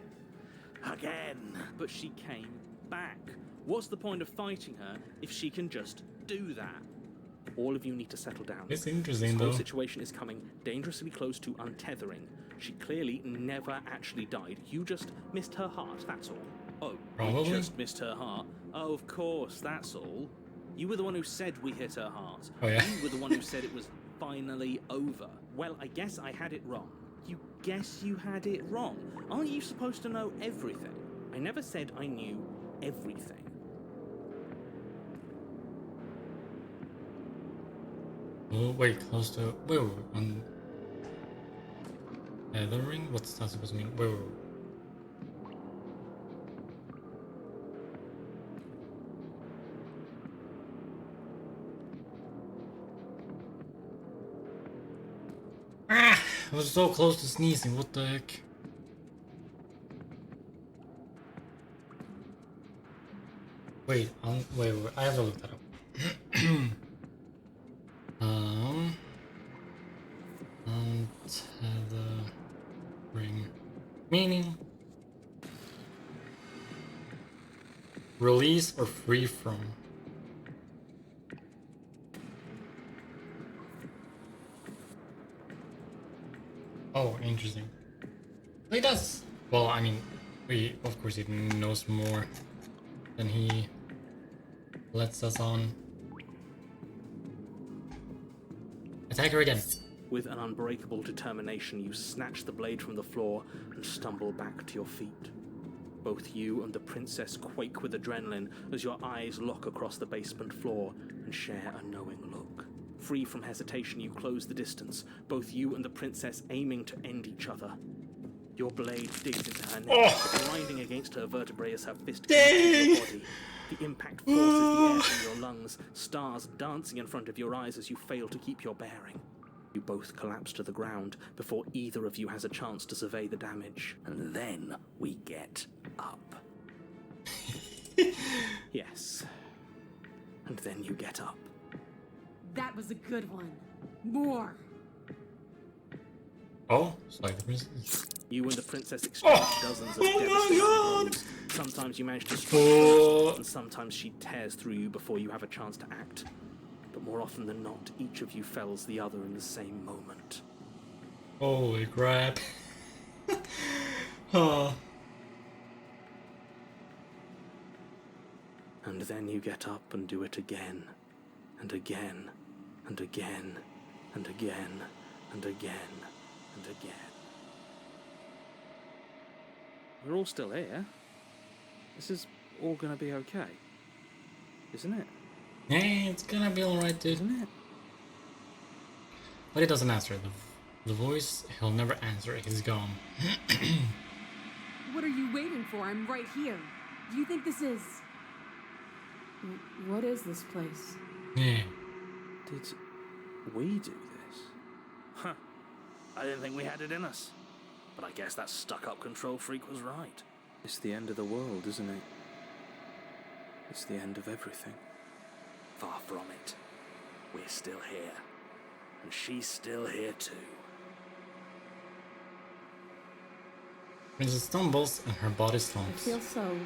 Again! But she came back. What's the point of fighting her if she can just do that? All of you need to settle down. It's interesting, This whole though. situation is coming dangerously close to untethering. She clearly never actually died. You just missed her heart, that's all. Oh, Probably. you just missed her heart? Oh, of course, that's all. You were the one who said we hit her heart. Oh, yeah? You were the one who said it was finally over. Well, I guess I had it wrong. You guess you had it wrong. Aren't you supposed to know everything? I never said I knew everything. Oh, wait, close to... Wait, on... Tethering? What's that supposed to mean? Wait. Ah! I was so close to sneezing, what the heck? Wait, I have to look that up. Untethering. Meaning? Release or free from. Oh, interesting. He does. Well, I mean, of course he knows more than he lets us on. Attack her again. With an unbreakable determination, you snatch the blade from the floor and stumble back to your feet. Both you and the princess quake with adrenaline as your eyes lock across the basement floor and share a knowing look. Free from hesitation, you close the distance, both you and the princess aiming to end each other. Your blade digs into her neck, grinding against her vertebrae as her fist connects your body. The impact forces the air from your lungs, stars dancing in front of your eyes as you fail to keep your bearing. You both collapse to the ground before either of you has a chance to survey the damage. And then we get up. Yes. And then you get up. That was a good one. More. Oh, it's like the princess. You and the princess exchange dozens of devastating blows. Sometimes you manage to strike her, and sometimes she tears through you before you have a chance to act. But more often than not, each of you fells the other in the same moment. Holy crap. Oh. And then you get up and do it again, and again, and again, and again, and again, and again. We're all still here. This is all gonna be okay, isn't it? Hey, it's gonna be alright, dude. Isn't it? But it doesn't answer The voice, he'll never answer. He's gone. What are you waiting for? I'm right here. Do you think this is... What is this place? Yeah. Did we do this? Huh. I didn't think we had it in us. But I guess that stuck-up control freak was right. It's the end of the world, isn't it? It's the end of everything. Far from it. We're still here. And she's still here too. Princess stumbles and her body I slumps. feel so...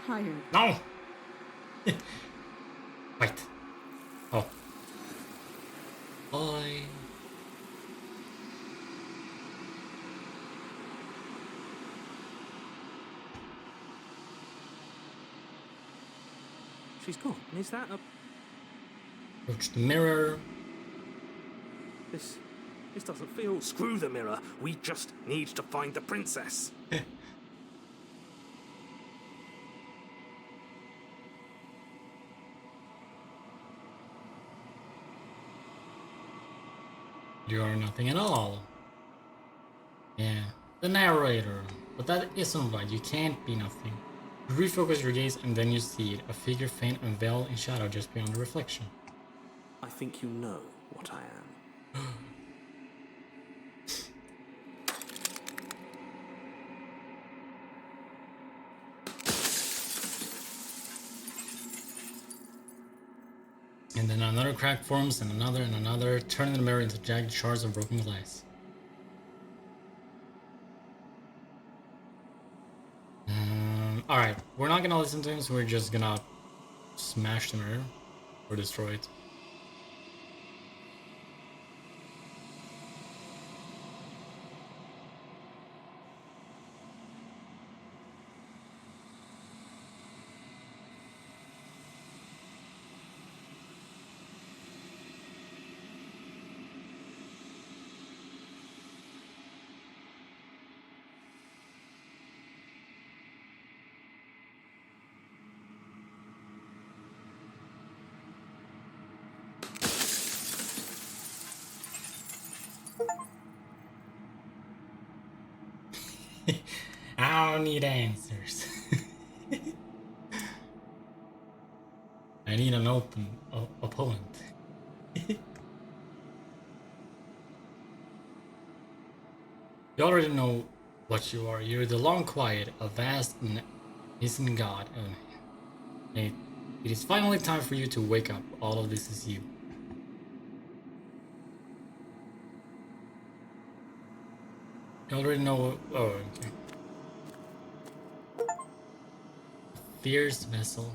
tired. No! Wait. Oh. Bye. She's gone. Is that a... Approach the mirror. This doesn't feel... Screw the mirror. We just need to find the princess. You are nothing at all. Yeah, the narrator. But that isn't right. You can't be nothing. You refocus your gaze and then you see it. A figure faint and veiled in shadow just beyond the reflection. I think you know what I am. And then another crack forms and another, turning the mirror into jagged shards of broken glass. Alright, we're not gonna listen to him, so we're just gonna smash the mirror or destroy it. I don't need answers. I need an open opponent. You already know what you are. You're the long quiet, a vast and isn't God. It is finally time for you to wake up. All of this is you. You already know. Oh, okay. Fierce vessel.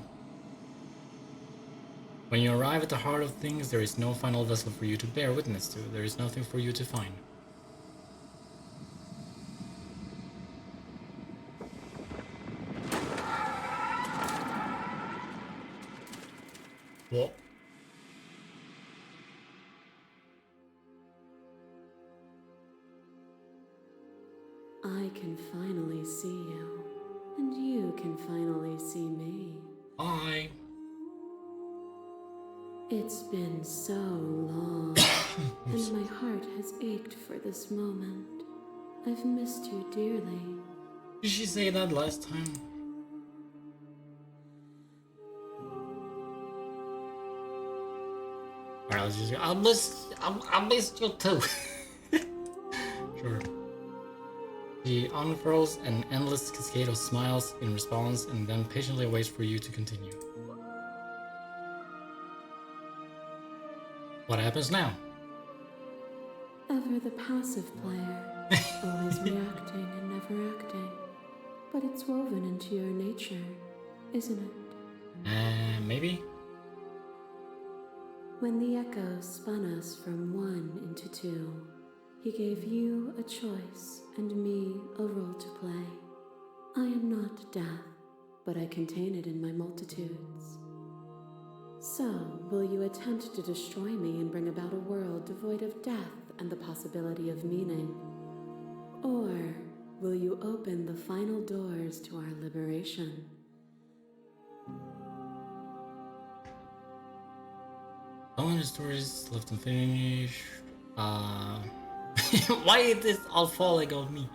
When you arrive at the heart of things, there is no final vessel for you to bear witness to. There is nothing for you to find. What? I can finally see you, and you can finally see me. Bye. It's been so long, and my heart has ached for this moment. I've missed you dearly. Did she say that last time? Alright, let's just. I missed you too. Sure. She unfurls an endless cascade of smiles in response and then patiently waits for you to continue. What happens now? Ever the passive player, always reacting and never acting. But it's woven into your nature, isn't it? Maybe? When the echo spun us from one into two, he gave you a choice and me a role to play. I am not death, but I contain it in my multitudes. So, will you attempt to destroy me and bring about a world devoid of death and the possibility of meaning? Or will you open the final doors to our liberation? So many stories left unfinished. Why is this all falling on me?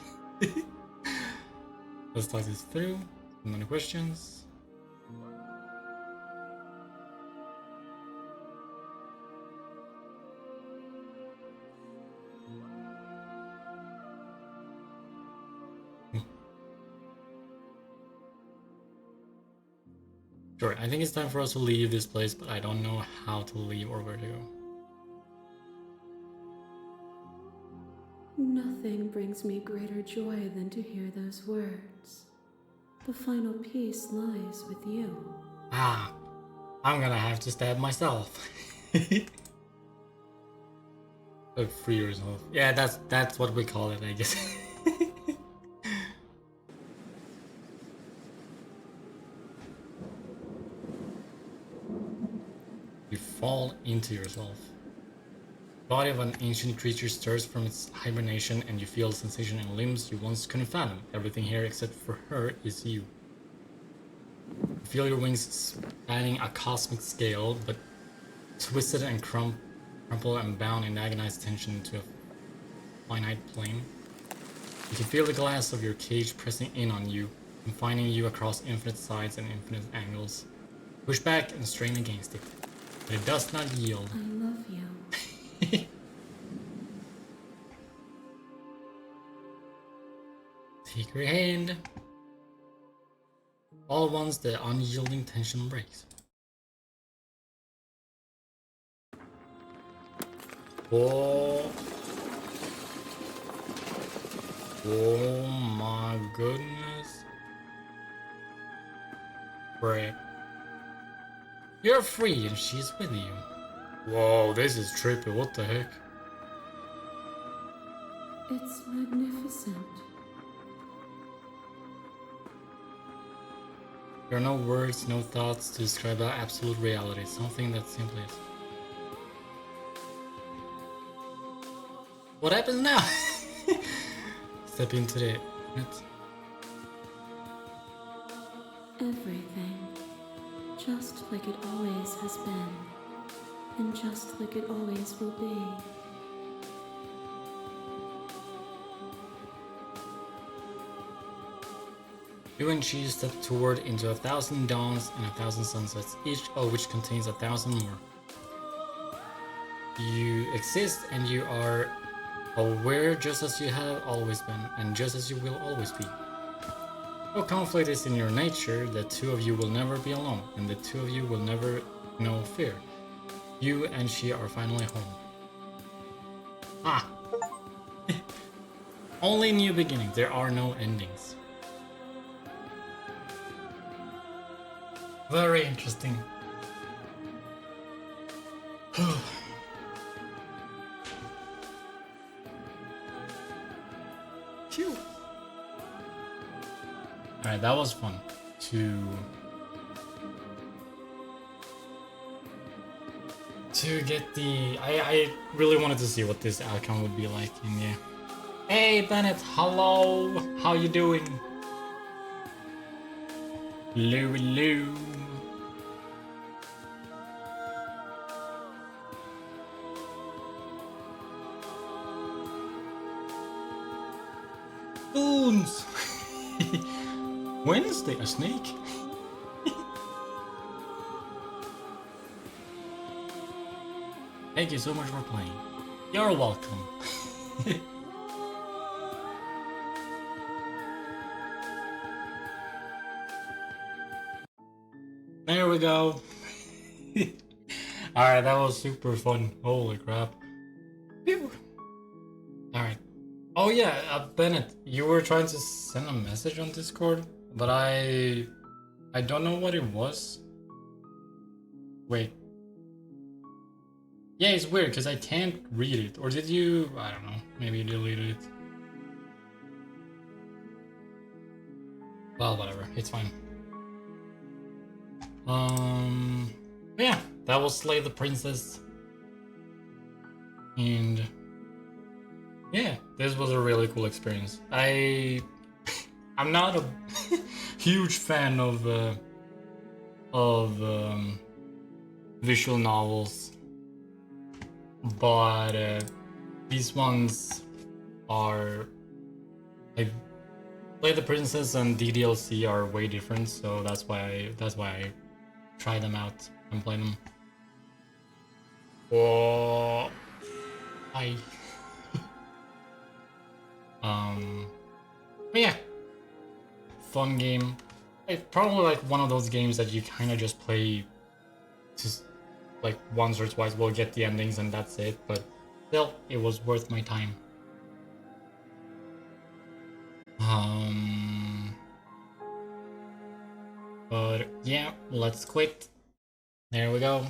Let's talk this through. No more questions. Sure, I think it's time for us to leave this place, but I don't know how to leave or where to go. Nothing brings me greater joy than to hear those words. The final piece lies with you. Ah, I'm gonna have to stab myself. Free yourself. Yeah, that's what we call it, I guess. You fall into yourself. The body of an ancient creature stirs from its hibernation and you feel a sensation in limbs you once couldn't fathom. Everything here except for her is you. You feel your wings spanning a cosmic scale, but twisted and crumpled and bound in agonized tension to a finite plane. You can feel the glass of your cage pressing in on you, confining you across infinite sides and infinite angles. Push back and strain against it, but it does not yield. I love you. Take your hand. All at once the unyielding tension breaks. Oh. Oh my goodness. Frick. You're free and she's with you. Whoa, this is trippy, what the heck? It's magnificent. There are no words, no thoughts to describe that absolute reality, something that simply is. What happens now? Step into the... Everything. Just like it always has been. And just like it always will be. You and she step toward into 1,000 dawns and 1,000 sunsets, each of which contains 1,000 more. You exist and you are aware just as you have always been, and just as you will always be. No conflict is in your nature, the two of you will never be alone, and the two of you will never know fear. You and she are finally home. Ah! Only new beginnings, there are no endings. Very interesting. Phew. Alright, that was fun to get the... I really wanted to see what this outcome would be like, and yeah. Hey Bennett, hello! How you doing? Hello, hello. Spoons! Wednesday, a snake? Thank you so much for playing. You're welcome. There we go. Alright, that was super fun. Holy crap. Alright. Oh yeah, Bennett, you were trying to send a message on Discord, but I don't know what it was. Wait. Yeah, it's weird because I can't read it. Or did you... I don't know. Maybe you deleted it. Well, whatever. It's fine. Yeah, that was Slay the Princess. And... yeah, this was a really cool experience. I'm not a huge fan of visual novels, but these ones are like Play the Princess and DDLC are way different, so that's why I try them out and play them. Oh, but yeah, fun game. It's probably like one of those games that you kind of just play, just like once or twice. We'll get the endings and that's it. But still, it was worth my time. But yeah, let's quit. There we go.